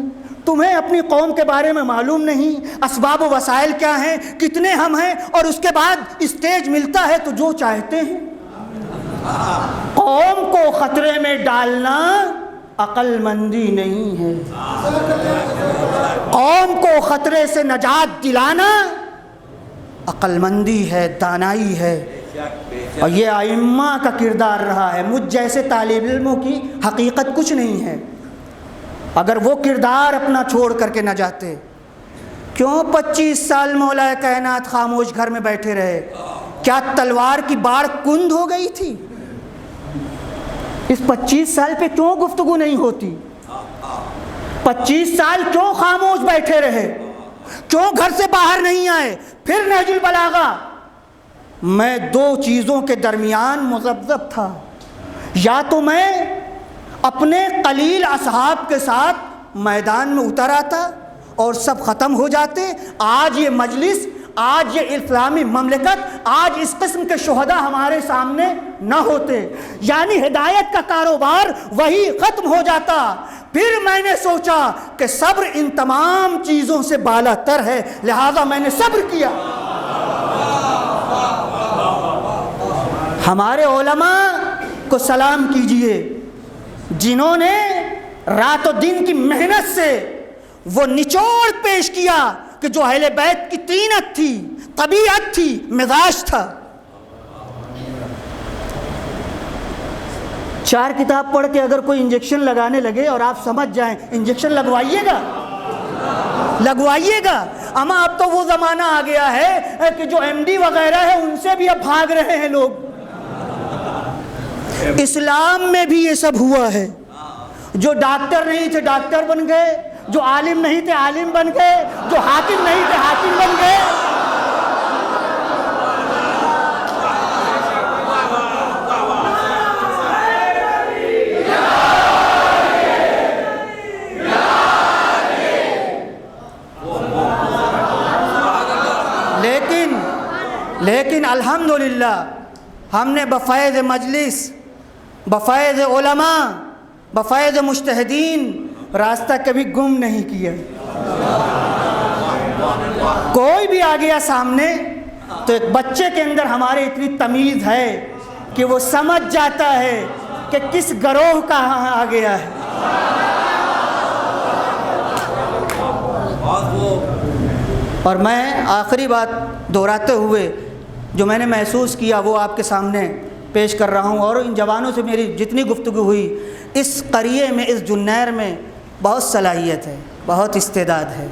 تمہیں اپنی قوم کے بارے میں معلوم نہیں، اسباب و وسائل کیا ہیں، کتنے ہم ہیں، اور اس کے بعد اسٹیج ملتا ہے تو جو چاہتے ہیں۔ قوم کو خطرے میں ڈالنا عقل مندی نہیں ہے، قوم کو خطرے سے نجات دلانا عقل مندی ہے، دانائی ہے، اور یہ ائمہ کا کردار رہا ہے۔ مجھ جیسے طالب علموں کی حقیقت کچھ نہیں ہے، اگر وہ کردار اپنا چھوڑ کر کے نہ جاتے، کیوں 25 سال مولا کائنات خاموش گھر میں بیٹھے رہے؟ کیا تلوار کی باڑ کند ہو گئی تھی؟ اس 25 سال پہ کیوں گفتگو نہیں ہوتی؟ 25 سال کیوں خاموش بیٹھے رہے؟ کیوں گھر سے باہر نہیں آئے؟ پھر نہج البلاغہ، میں 2 چیزوں کے درمیان مذبذب تھا، یا تو میں اپنے قلیل اصحاب کے ساتھ میدان میں اتر آتا اور سب ختم ہو جاتے، آج یہ مجلس آج یہ اسلامی مملکت، آج اس قسم کے شہداء ہمارے سامنے نہ ہوتے، یعنی ہدایت کا کاروبار وہی ختم ہو جاتا۔ پھر میں نے سوچا کہ صبر ان تمام چیزوں سے بالا تر ہے، لہذا میں نے صبر کیا۔ ہمارے علماء کو سلام کیجئے جنہوں نے رات و دن کی محنت سے وہ نچوڑ پیش کیا کہ جو اہل بیت کی طینت تھی، طبیعت تھی، مزاج تھا۔ 4 کتاب پڑھ کے اگر کوئی انجیکشن لگانے لگے اور آپ سمجھ جائیں، انجیکشن لگوائیے گا؟ لگوائیے گا؟ اما اب تو وہ زمانہ آ گیا ہے کہ جو MD وغیرہ ہے ان سے بھی اب بھاگ رہے ہیں لوگ۔ اسلام میں بھی یہ سب ہوا ہے، جو ڈاکٹر نہیں تھے ڈاکٹر بن گئے، جو عالم نہیں تھے عالم بن گئے، جو حاکم نہیں تھے حاکم بن گئے۔ لیکن الحمدللہ ہم نے بفیض مجلس، بفیض علماء، بفیض مجتہدین راستہ کبھی گم نہیں کیا۔ کوئی بھی آ گیا سامنے تو ایک بچے کے اندر ہمارے اتنی تمیز ہے کہ وہ سمجھ جاتا ہے کہ کس گروہ کا آ گیا ہے۔ اور میں آخری بات دہراتے ہوئے جو میں نے محسوس کیا وہ آپ کے سامنے پیش کر رہا ہوں، اور ان جوانوں سے میری جتنی گفتگو ہوئی، اس قریے میں، اس جنیر میں بہت صلاحیت ہے، بہت استعداد ہے،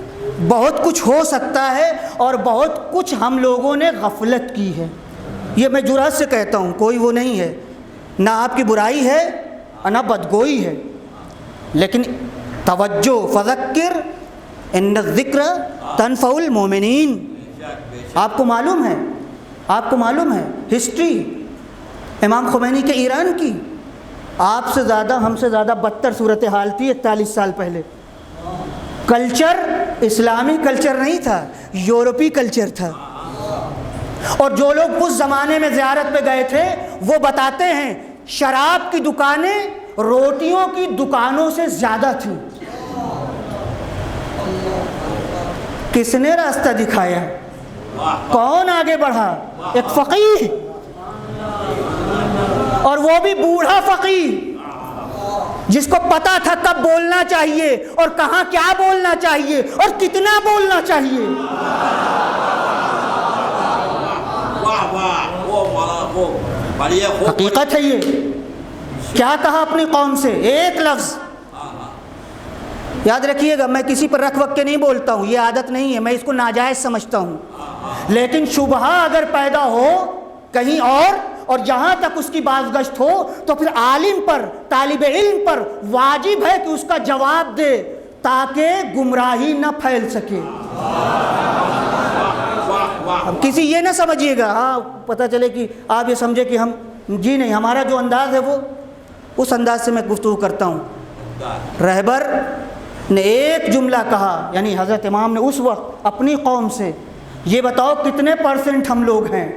بہت کچھ ہو سکتا ہے، اور بہت کچھ ہم لوگوں نے غفلت کی ہے۔ یہ میں جرأت سے کہتا ہوں، کوئی وہ نہیں ہے، نہ آپ کی برائی ہے نہ بدگوئی ہے، لیکن توجہ، فذکر ان الذکر تنفع المومنین۔ آپ کو معلوم ہے، آپ کو معلوم ہے ہسٹری امام خمینی کے ایران کی آپ سے زیادہ، ہم سے زیادہ بدتر صورتحال تھی 41 سال پہلے۔ کلچر اسلامی کلچر نہیں تھا، یورپی کلچر تھا، اور جو لوگ اس زمانے میں زیارت پہ گئے تھے وہ بتاتے ہیں شراب کی دکانیں روٹیوں کی دکانوں سے زیادہ تھیں۔ کس نے راستہ دکھایا؟ کون آگے بڑھا؟ ایک فقیہ، اور وہ بھی بوڑھا فقیہ جس کو پتا تھا کب بولنا چاہیے اور کہاں کیا بولنا چاہیے اور کتنا بولنا چاہیے۔ حقیقت ہے یہ۔ کیا کہا اپنی قوم سے؟ ایک لفظ یاد رکھیے گا، میں کسی پر رکھ وقت کے نہیں بولتا ہوں، یہ عادت نہیں ہے، میں اس کو ناجائز سمجھتا ہوں، لیکن شبہہ اگر پیدا ہو کہیں اور جہاں تک اس کی بازگشت ہو تو پھر عالم پر، طالب علم پر واجب ہے کہ اس کا جواب دے تاکہ گمراہی نہ پھیل سکے۔ اب کسی یہ نہ سمجھیے گا، ہاں پتہ چلے کہ آپ یہ سمجھے کہ ہم، جی نہیں، ہمارا جو انداز ہے وہ اس انداز سے میں گفتگو کرتا ہوں۔ رہبر نے ایک جملہ کہا، یعنی حضرت امام نے اس وقت اپنی قوم سے، یہ بتاؤ کتنے % ہم لوگ ہیں؟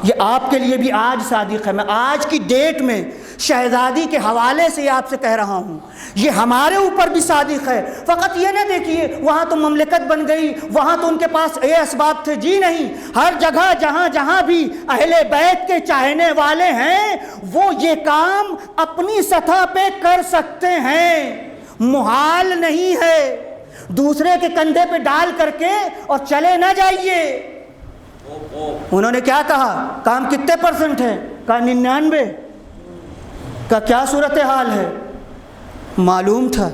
یہ آپ کے لیے بھی آج صادق ہے، میں آج کی ڈیٹ میں شہزادی کے حوالے سے آپ سے کہہ رہا ہوں، یہ ہمارے اوپر بھی صادق ہے۔ فقط یہ نہ دیکھیے وہاں تو مملکت بن گئی، وہاں تو ان کے پاس یہ اسباب تھے، جی نہیں، ہر جگہ جہاں جہاں بھی اہل بیت کے چاہنے والے ہیں وہ یہ کام اپنی سطح پہ کر سکتے ہیں، محال نہیں ہے۔ دوسرے کے کندھے پہ ڈال کر کے اور چلے نہ جائیے۔ انہوں نے کیا کہا؟ کام کتنے % ہے؟ کہا 99۔ کا کیا صورتحال ہے؟ معلوم تھا،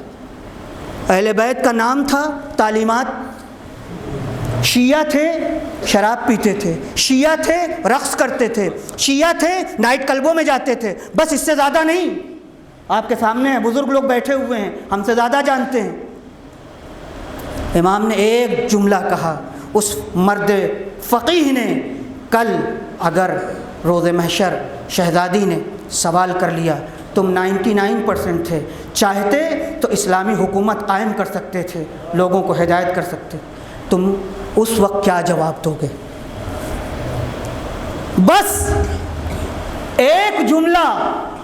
اہل بیت کا نام تھا، تعلیمات، شیعہ تھے شراب پیتے تھے، شیعہ تھے رقص کرتے تھے، شیعہ تھے نائٹ کلبوں میں جاتے تھے، بس اس سے زیادہ نہیں۔ آپ کے سامنے ہیں، بزرگ لوگ بیٹھے ہوئے ہیں، ہم سے زیادہ جانتے ہیں۔ امام نے ایک جملہ کہا، اس مرد فقیہ نے، کل اگر روز محشر شہزادی نے سوال کر لیا، تم 99% تھے، چاہتے تو اسلامی حکومت قائم کر سکتے تھے، لوگوں کو ہدایت کر سکتے، تم اس وقت کیا جواب دو گے؟ بس ایک جملہ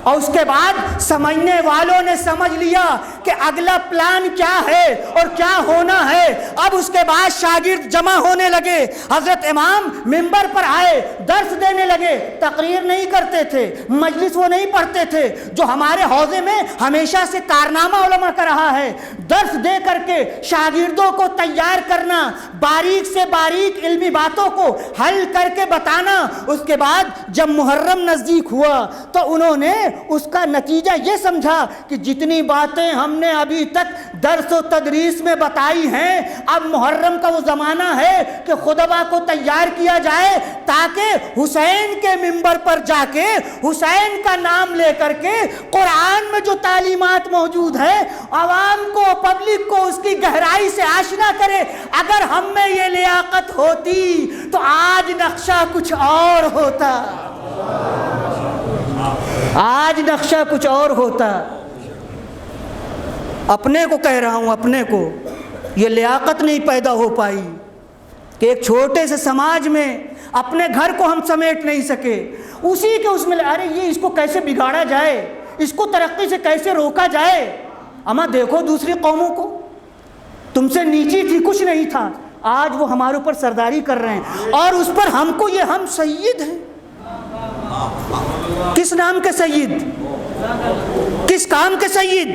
اور اس کے بعد سمجھنے والوں نے سمجھ لیا کہ اگلا پلان کیا ہے اور کیا ہونا ہے۔ اب اس کے بعد شاگرد جمع ہونے لگے، حضرت امام منبر پر آئے، درس دینے لگے۔ تقریر نہیں کرتے تھے، مجلس وہ نہیں پڑھتے تھے جو ہمارے حوزے میں ہمیشہ سے کارنامہ علماء کا رہا ہے، درس دے کر کے شاگردوں کو تیار کرنا، باریک سے باریک علمی باتوں کو حل کر کے بتانا۔ اس کے بعد جب محرم نزدیک ہوا تو انہوں نے اس کا نتیجہ یہ سمجھا کہ جتنی باتیں ہم نے ابھی تک درس و تدریس میں بتائی ہیں، اب محرم کا وہ زمانہ ہے کہ خطبہ کو تیار کیا جائے تاکہ حسین کے منبر پر جا کے حسین کا نام لے کر کے قرآن میں جو تعلیمات موجود ہیں عوام کو، پبلک کو اس کی گہرائی سے آشنا کرے۔ اگر ہم میں یہ لیاقت ہوتی تو آج نقشہ کچھ اور ہوتا، آج نقشہ کچھ اور ہوتا۔ اپنے کو کہہ رہا ہوں، اپنے کو یہ لیاقت نہیں پیدا ہو پائی کہ ایک چھوٹے سے سماج میں اپنے گھر کو ہم سمیٹ نہیں سکے، اسی کے اس میں ارے یہ اس کو کیسے بگاڑا جائے، اس کو ترقی سے کیسے روکا جائے۔ اما دیکھو دوسری قوموں کو، تم سے نیچی تھی، کچھ نہیں تھا، آج وہ ہمارے اوپر سرداری کر رہے ہیں، اور اس پر ہم کو یہ ہم سید ہیں۔ کس نام کے سید؟ کس کام کے سید؟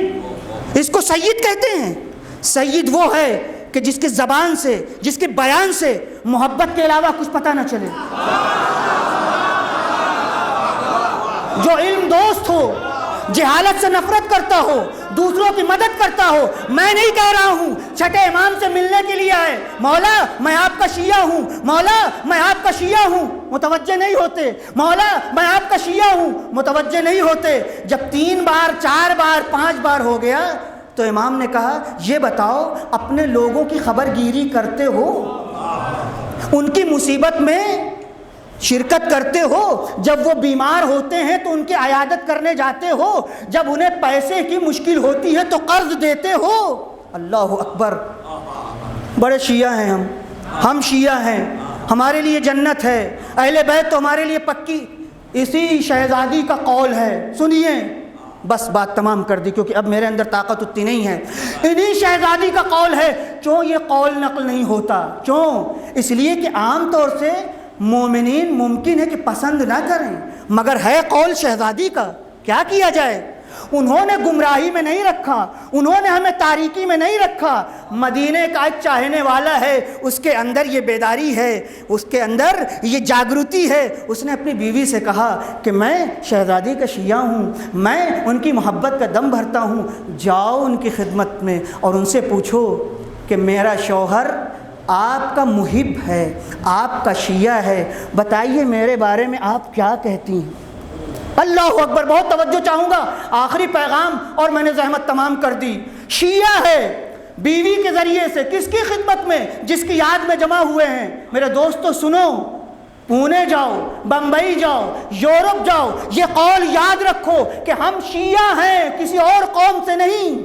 اس کو سید کہتے ہیں۔ سید وہ ہے کہ جس کی زبان سے، جس کے بیان سے محبت کے علاوہ کچھ پتہ نہ چلے، جو علم دوست ہو، جہالت سے نفرت کرتا ہو، دوسروں کی مدد کرتا ہو۔ میں نہیں کہہ رہا ہوں چھٹے امام سے ملنے کے لیے آئے، مولا میں آپ کا شیعہ ہوں، مولا میں آپ کا شیعہ ہوں، متوجہ نہیں ہوتے۔ مولا میں آپ کا شیعہ ہوں، متوجہ نہیں ہوتے۔ جب 3 بار 4 بار 5 بار ہو گیا تو امام نے کہا یہ بتاؤ اپنے لوگوں کی خبر گیری کرتے ہو، ان کی مصیبت میں شرکت کرتے ہو، جب وہ بیمار ہوتے ہیں تو ان کی عیادت کرنے جاتے ہو، جب انہیں پیسے کی مشکل ہوتی ہے تو قرض دیتے ہو۔ اللہ اکبر، بڑے شیعہ ہیں ہم شیعہ ہیں، ہمارے لیے جنت ہے، اہل بیت تو ہمارے لیے پکی۔ اسی شہزادی کا قول ہے، سنیے، بس بات تمام کر دی کیونکہ اب میرے اندر طاقت اتنی نہیں ہے۔ انہی شہزادی کا قول ہے۔ کیوں یہ قول نقل نہیں ہوتا؟ کیوں؟ اس لیے کہ عام طور سے مومنین ممکن ہے کہ پسند نہ کریں، مگر ہے قول شہزادی کا، کیا کیا جائے؟ انہوں نے گمراہی میں نہیں رکھا، انہوں نے ہمیں تاریکی میں نہیں رکھا۔ مدینے کا ایک چاہنے والا ہے، اس کے اندر یہ بیداری ہے، اس کے اندر یہ جاگرتی ہے۔ اس نے اپنی بیوی سے کہا کہ میں شہزادی کا شیعہ ہوں، میں ان کی محبت کا دم بھرتا ہوں، جاؤ ان کی خدمت میں اور ان سے پوچھو کہ میرا شوہر آپ کا محب ہے، آپ کا شیعہ ہے، بتائیے میرے بارے میں آپ کیا کہتی ہیں؟ اللہ اکبر، بہت توجہ چاہوں گا، آخری پیغام اور میں نے زحمت تمام کر دی۔ شیعہ ہے، بیوی کے ذریعے سے، کس کی خدمت میں؟ جس کی یاد میں جمع ہوئے ہیں۔ میرے دوستو سنو، پونے جاؤ، بمبئی جاؤ، یورپ جاؤ، یہ قول یاد رکھو کہ ہم شیعہ ہیں، کسی اور قوم سے نہیں۔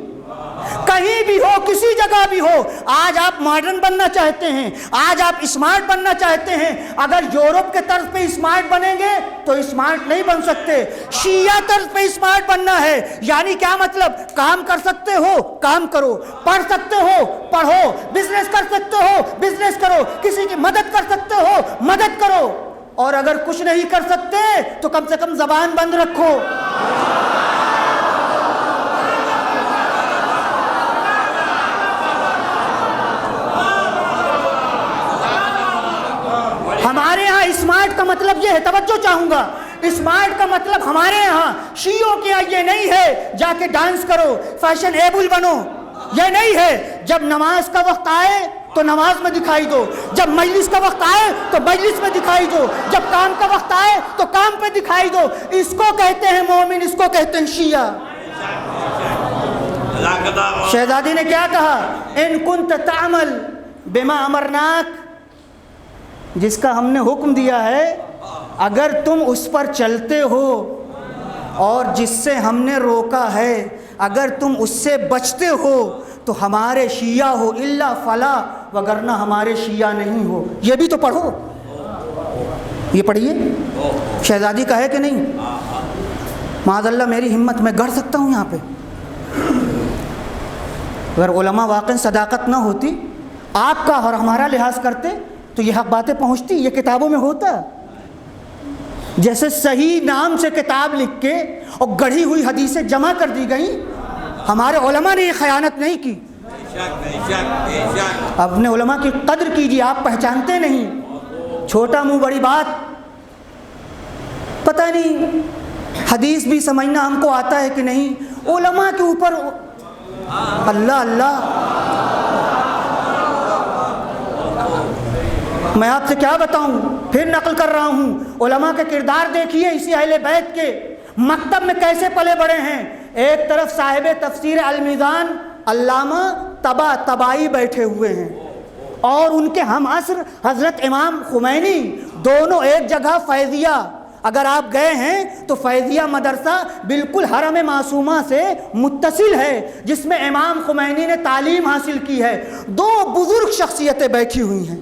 کہیں بھی ہو، کسی جگہ بھی ہو، آج آپ ماڈرن بننا چاہتے ہیں، آج آپ اسمارٹ بننا چاہتے ہیں، اگر یورپ کے طرز پہ اسمارٹ بنیں گے تو اسمارٹ نہیں بن سکتے۔ شیعہ طرز پہ اسمارٹ بننا ہے، یعنی کیا مطلب؟ کام کر سکتے ہو کام کرو، پڑھ سکتے ہو پڑھو، بزنس کر سکتے ہو بزنس کرو، کسی کی مدد کر سکتے ہو مدد کرو، اور اگر کچھ نہیں کر سکتے تو کم سے کم زبان بند رکھو۔ ہمارے ہاں اسمارٹ کا مطلب یہ ہے، توجہ چاہوں گا، اسمارٹ کا مطلب ہمارے ہاں شیعوں کے ہاں یہ نہیں ہے جا کے ڈانس کرو، فیشن ایبل بنو، یہ نہیں ہے۔ جب نماز کا وقت آئے تو نماز میں دکھائی دو، جب مجلس کا وقت آئے تو مجلس میں دکھائی دو، جب کام کا وقت آئے تو کام پہ دکھائی دو۔ اس کو کہتے ہیں مومن، اس کو کہتے ہیں شیعہ۔ شہزادی نے کیا کہا؟ ان کنت تعمل بما امرناک، جس کا ہم نے حکم دیا ہے اگر تم اس پر چلتے ہو، اور جس سے ہم نے روکا ہے اگر تم اس سے بچتے ہو تو ہمارے شیعہ ہو، الا فلا وگرنہ ہمارے شیعہ نہیں ہو۔ یہ بھی تو پڑھو، یہ پڑھیے، شہزادی کا ہے کہ نہیں؟ معاذ اللہ میری ہمت، میں گڑھ سکتا ہوں یہاں پہ۔ اگر علماء واقعی صداقت نہ ہوتی، آپ کا اور ہمارا لحاظ کرتے تو یہ حق باتیں پہنچتی، یہ کتابوں میں ہوتا۔ جیسے صحیح نام سے کتاب لکھ کے اور گڑھی ہوئی حدیثیں جمع کر دی گئیں، ہمارے علماء نے یہ خیانت نہیں کی۔ اپنے علماء کی قدر کیجیے، آپ پہچانتے نہیں، چھوٹا منہ بڑی بات، پتہ نہیں حدیث بھی سمجھنا ہم کو آتا ہے کہ نہیں، علماء کے اوپر اللہ اللہ۔ میں آپ سے کیا بتاؤں، پھر نقل کر رہا ہوں، علماء کے کردار دیکھیے اسی اہل بیت کے، مکتب میں کیسے پلے بڑے ہیں۔ ایک طرف صاحب تفسیر المیزان علامہ طباطبائی بیٹھے ہوئے ہیں، اور ان کے ہم عصر حضرت امام خمینی، دونوں ایک جگہ فیضیہ۔ اگر آپ گئے ہیں تو فیضیہ مدرسہ بالکل حرم معصومہ سے متصل ہے، جس میں امام خمینی نے تعلیم حاصل کی ہے۔ دو بزرگ شخصیتیں بیٹھی ہوئی ہیں،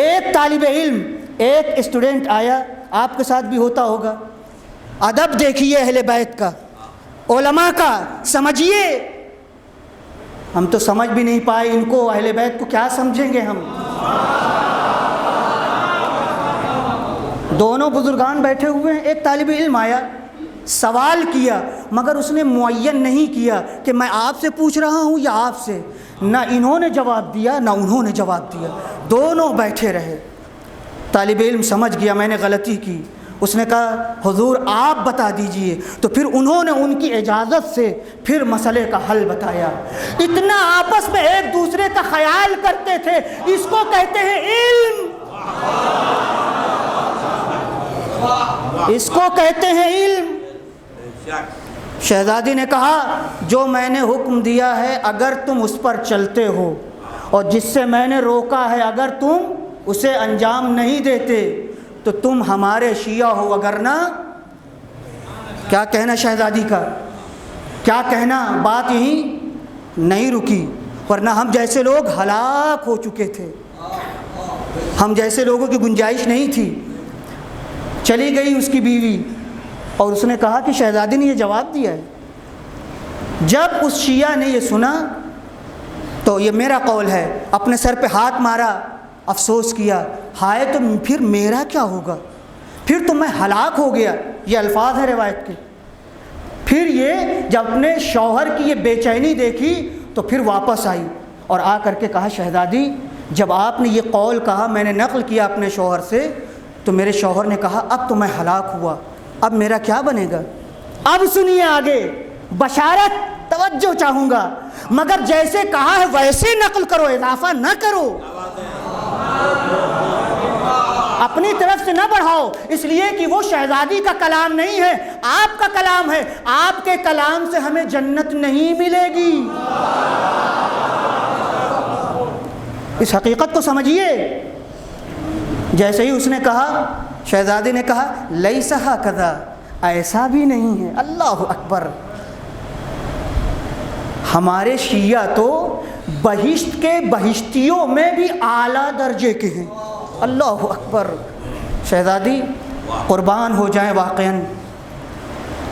ایک طالب علم، ایک اسٹوڈنٹ آیا، آپ کے ساتھ بھی ہوتا ہوگا۔ ادب دیکھیے اہل بیت کا، علماء کا، سمجھیے۔ ہم تو سمجھ بھی نہیں پائے ان کو، اہل بیت کو کیا سمجھیں گے ہم۔ دونوں بزرگان بیٹھے ہوئے ہیں، ایک طالب علم آیا، سوال کیا، مگر اس نے معین نہیں کیا کہ میں آپ سے پوچھ رہا ہوں یا آپ سے۔ نہ انہوں نے جواب دیا نہ انہوں نے جواب دیا، دونوں بیٹھے رہے۔ طالب علم سمجھ گیا میں نے غلطی کی، اس نے کہا حضور آپ بتا دیجئے، تو پھر انہوں نے ان کی اجازت سے پھر مسئلے کا حل بتایا۔ اتنا آپس میں ایک دوسرے کا خیال کرتے تھے، اس کو کہتے ہیں علم، اس کو کہتے ہیں علم۔ شہزادی نے کہا جو میں نے حکم دیا ہے اگر تم اس پر چلتے ہو، اور جس سے میں نے روکا ہے اگر تم اسے انجام نہیں دیتے تو تم ہمارے شیعہ ہو، وگرنہ کیا کہنا شہزادی کا، کیا کہنا۔ بات یہیں نہیں رکی، ورنہ ہم جیسے لوگ ہلاک ہو چکے تھے، ہم جیسے لوگوں کی گنجائش نہیں تھی۔ چلی گئی اس کی بیوی، اور اس نے کہا کہ شہزادی نے یہ جواب دیا ہے۔ جب اس شیعہ نے یہ سنا تو یہ میرا قول ہے، اپنے سر پہ ہاتھ مارا، افسوس کیا، ہائے تو پھر میرا کیا ہوگا، پھر تو میں ہلاک ہو گیا۔ یہ الفاظ ہیں روایت کے۔ پھر یہ جب اپنے شوہر کی یہ بے چینی دیکھی تو پھر واپس آئی اور آ کر کے کہا شہزادی جب آپ نے یہ قول کہا، میں نے نقل کیا اپنے شوہر سے، تو میرے شوہر نے کہا اب تو میں ہلاک ہوا، اب میرا کیا بنے گا۔ اب سنیے آگے بشارت، توجہ چاہوں گا، مگر جیسے کہا ہے ویسے نقل کرو، اضافہ نہ کرو، اپنی طرف سے نہ بڑھاؤ، اس لیے کہ وہ شہزادی کا کلام نہیں ہے، آپ کا کلام ہے۔ آپ کے کلام سے ہمیں جنت نہیں ملے گی، اس حقیقت کو سمجھیے۔ جیسے ہی اس نے کہا، شہزادی نے کہا لیس ہکذا، ایسا بھی نہیں ہے۔ اللہ اکبر، ہمارے شیعہ تو بہشت کے بہشتیوں میں بھی اعلیٰ درجے کے ہیں۔ اللہ اکبر، شہزادی قربان ہو جائیں واقعاً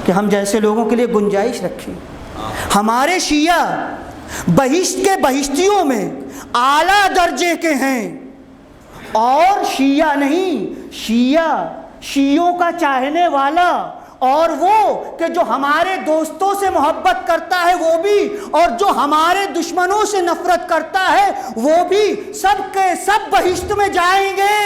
کہ ہم جیسے لوگوں کے لیے گنجائش رکھیں۔ ہمارے شیعہ بہشت کے بہشتیوں میں اعلیٰ درجے کے ہیں، اور شیعہ نہیں، شیعوں کا چاہنے والا، اور وہ کہ جو ہمارے دوستوں سے محبت کرتا ہے وہ بھی، اور جو ہمارے دشمنوں سے نفرت کرتا ہے وہ بھی، سب کے سب بہشت میں جائیں گے۔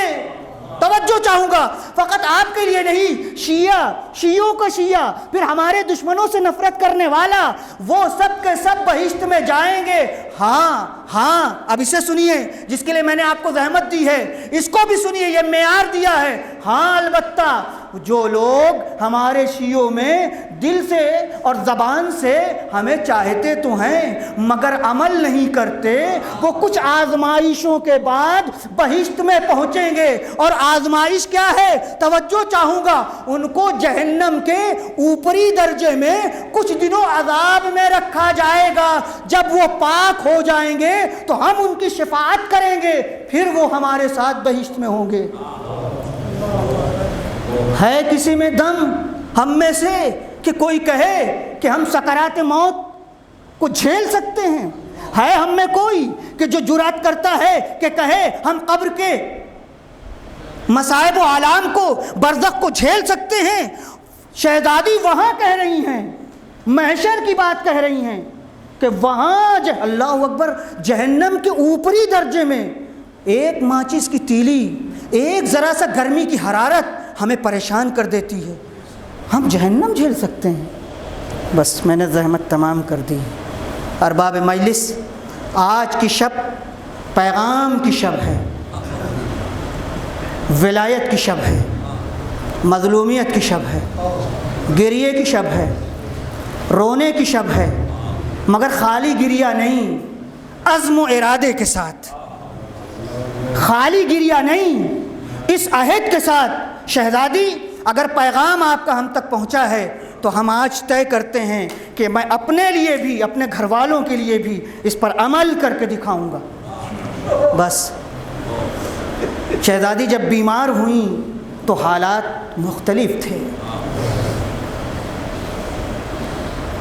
توجہ چاہوں گا، فقط آپ کے لیے نہیں، شیعوں کا شیعہ، پھر ہمارے دشمنوں سے نفرت کرنے والا، وہ سب کے سب بہشت میں جائیں گے۔ ہاں، اب اسے سنیے، جس کے لیے میں نے آپ کو زحمت دی ہے، اس کو بھی سنیے، یہ معیار دیا ہے۔ ہاں البتہ جو لوگ ہمارے شیعوں میں دل سے اور زبان سے ہمیں چاہتے تو ہیں مگر عمل نہیں کرتے، وہ کچھ آزمائشوں کے بعد بہشت میں پہنچیں گے۔ اور آزمائش کیا ہے؟ توجہ چاہوں گا، ان کو جہنم کے اوپری درجے میں کچھ دنوں عذاب میں رکھا جائے گا، جب وہ پاک ہو جائیں گے تو ہم ان کی شفاعت کریں گے، پھر وہ ہمارے ساتھ بہشت میں ہوں گے۔ ہے کسی میں دم ہم میں سے کہ کوئی کہے کہ ہم سکرات موت کو جھیل سکتے ہیں؟ ہے ہم میں کوئی کہ جو جرات کرتا ہے کہ کہے ہم قبر کے مصائب و آلام کو، برزخ کو جھیل سکتے ہیں؟ شہزادی وہاں کہہ رہی ہیں، محشر کی بات کہہ رہی ہیں کہ وہاں اللہ اکبر، جہنم کے اوپری درجے میں ایک ماچس کی تیلی، ایک ذرا سا گرمی کی حرارت ہمیں پریشان کر دیتی ہے، ہم جہنم جھیل سکتے ہیں؟ بس میں نے زحمت تمام کر دی۔ ارباب مجلس، آج کی شب پیغام کی شب ہے، ولایت کی شب ہے، مظلومیت کی شب ہے، گریے کی شب ہے، رونے کی شب ہے، مگر خالی گریہ نہیں، عزم و ارادے کے ساتھ، خالی گریہ نہیں، اس عہد کے ساتھ۔ شہزادی، اگر پیغام آپ کا ہم تک پہنچا ہے تو ہم آج طے کرتے ہیں کہ میں اپنے لیے بھی، اپنے گھر والوں کے لیے بھی اس پر عمل کر کے دکھاؤں گا۔ بس شہزادی جب بیمار ہوئیں تو حالات مختلف تھے،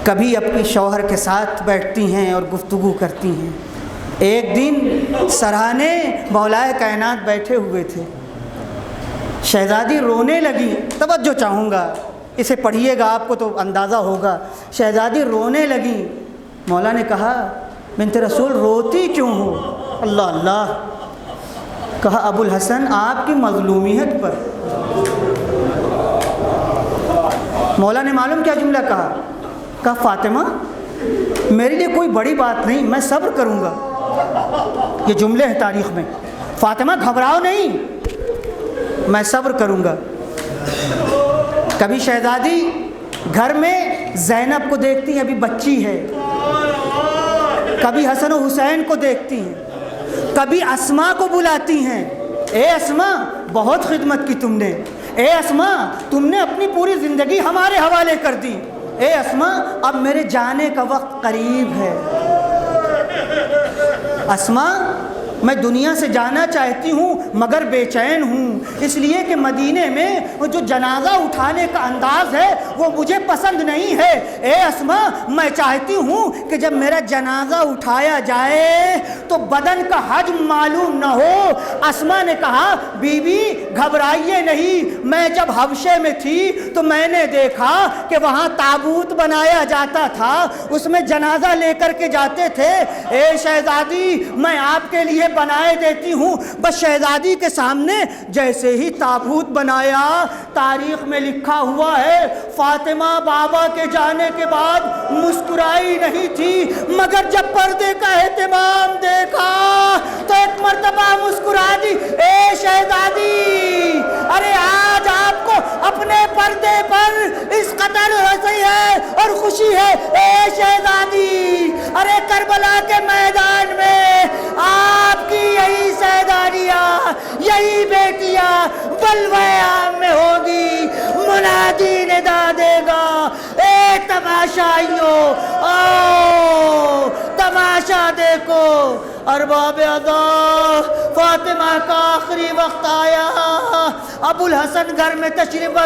کبھی اپنے شوہر کے ساتھ بیٹھتی ہیں اور گفتگو کرتی ہیں۔ ایک دن سرہانے مولائے کائنات بیٹھے ہوئے تھے، شہزادی رونے لگی، توجہ چاہوں گا، اسے پڑھیے گا آپ کو تو اندازہ ہوگا۔ شہزادی رونے لگی، مولا نے کہا بنت رسول روتی کیوں ہو؟ اللہ اللہ، کہا ابو الحسن آپ کی مظلومیت پر۔ مولا نے معلوم کیا جملہ کہا فاطمہ میرے لیے کوئی بڑی بات نہیں، میں صبر کروں گا۔ یہ جملے ہیں تاریخ میں، فاطمہ گھبراؤ نہیں، میں صبر کروں گا۔ کبھی شہزادی گھر میں زینب کو دیکھتی ہیں، ابھی بچی ہے، کبھی حسن و حسین کو دیکھتی ہیں، کبھی اسماء کو بلاتی ہیں، اے اسماء بہت خدمت کی تم نے، اے اسماء تم نے اپنی پوری زندگی ہمارے حوالے کر دی، اے اسماء اب میرے جانے کا وقت قریب ہے۔ اسماء میں دنیا سے جانا چاہتی ہوں مگر بے چین ہوں، اس لیے کہ مدینے میں وہ جو جنازہ اٹھانے کا انداز ہے وہ مجھے پسند نہیں ہے۔ اے اسماء میں چاہتی ہوں کہ جب میرا جنازہ اٹھایا جائے تو بدن کا حجم معلوم نہ ہو۔ اسماء نے کہا بی بی گھبرائیے نہیں، میں جب حبشے میں تھی تو میں نے دیکھا کہ وہاں تابوت بنایا جاتا تھا، اس میں جنازہ لے کر کے جاتے تھے۔ اے شہزادی میں آپ کے لیے بنائے دیتی ہوں۔ بس شہزادی کے سامنے جیسے ہی تابوت بنایا، تاریخ میں لکھا ہوا ہے فاطمہ بابا کے جانے کے بعد مسکرائی نہیں تھی، مگر جب پردے کا اہتمام دیکھا تو ایک مرتبہ مسکرا دی۔ اے شہزادی ارے آج آپ کو اپنے پردے پر اس قدر ہنسی ہے اور خوشی ہے۔ اے شہزادی ارے کربلا کے میدان میں آپ کی یہی سیدانیاں، یہی بیٹیاں بلوے عام میں ہوگی، منادی ندا دے گا اے تماشائیوں آؤ تماشا دیکھو۔ ارباب ادا فاطمہ کا آخری وقت آیا، ابو الحسن گھر میں تشریف،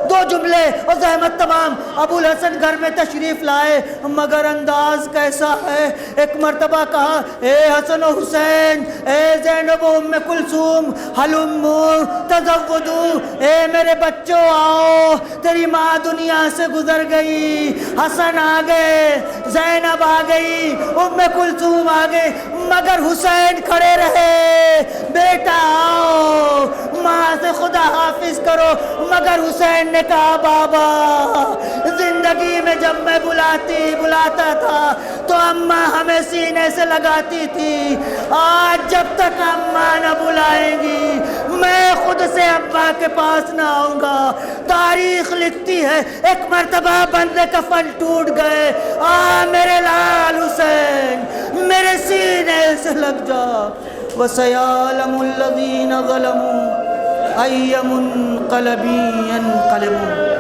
دو جملے اور زحمت تمام، ابو الحسن گھر میں تشریف لائے مگر انداز کیسا ہے۔ ایک مرتبہ کہا اے حسن و حسین، اے زینب و ام کلثوم ہلمو تزودو، اے میرے بچوں آؤ، تیری ماں دنیا سے گزر گئی۔ حسن آ گئے، زینب آ گئی، ام کلثوم آ گئے، مگر حسین کھڑے رہے۔ بیٹا آؤ ماں سے خدا حافظ کرو، مگر حسین نے کہا بابا زندگی میں جب میں بلاتا تھا تو اماں ہمیں سینے سے لگاتی تھی، آج جب تک اماں نہ بلائیں گی میں خود سے ابا کے پاس نہ آؤں گا۔ تاریخ لکھتی ہے ایک مرتبہ بندے کفن ٹوٹ گئے، میرے لال حسین میرے سینے سے لگ جا۔ وَسَيَعْلَمُ الَّذِينَ ظَلَمُوا أَيَّ مُنقَلَبٍ يَنقَلِبُونَ۔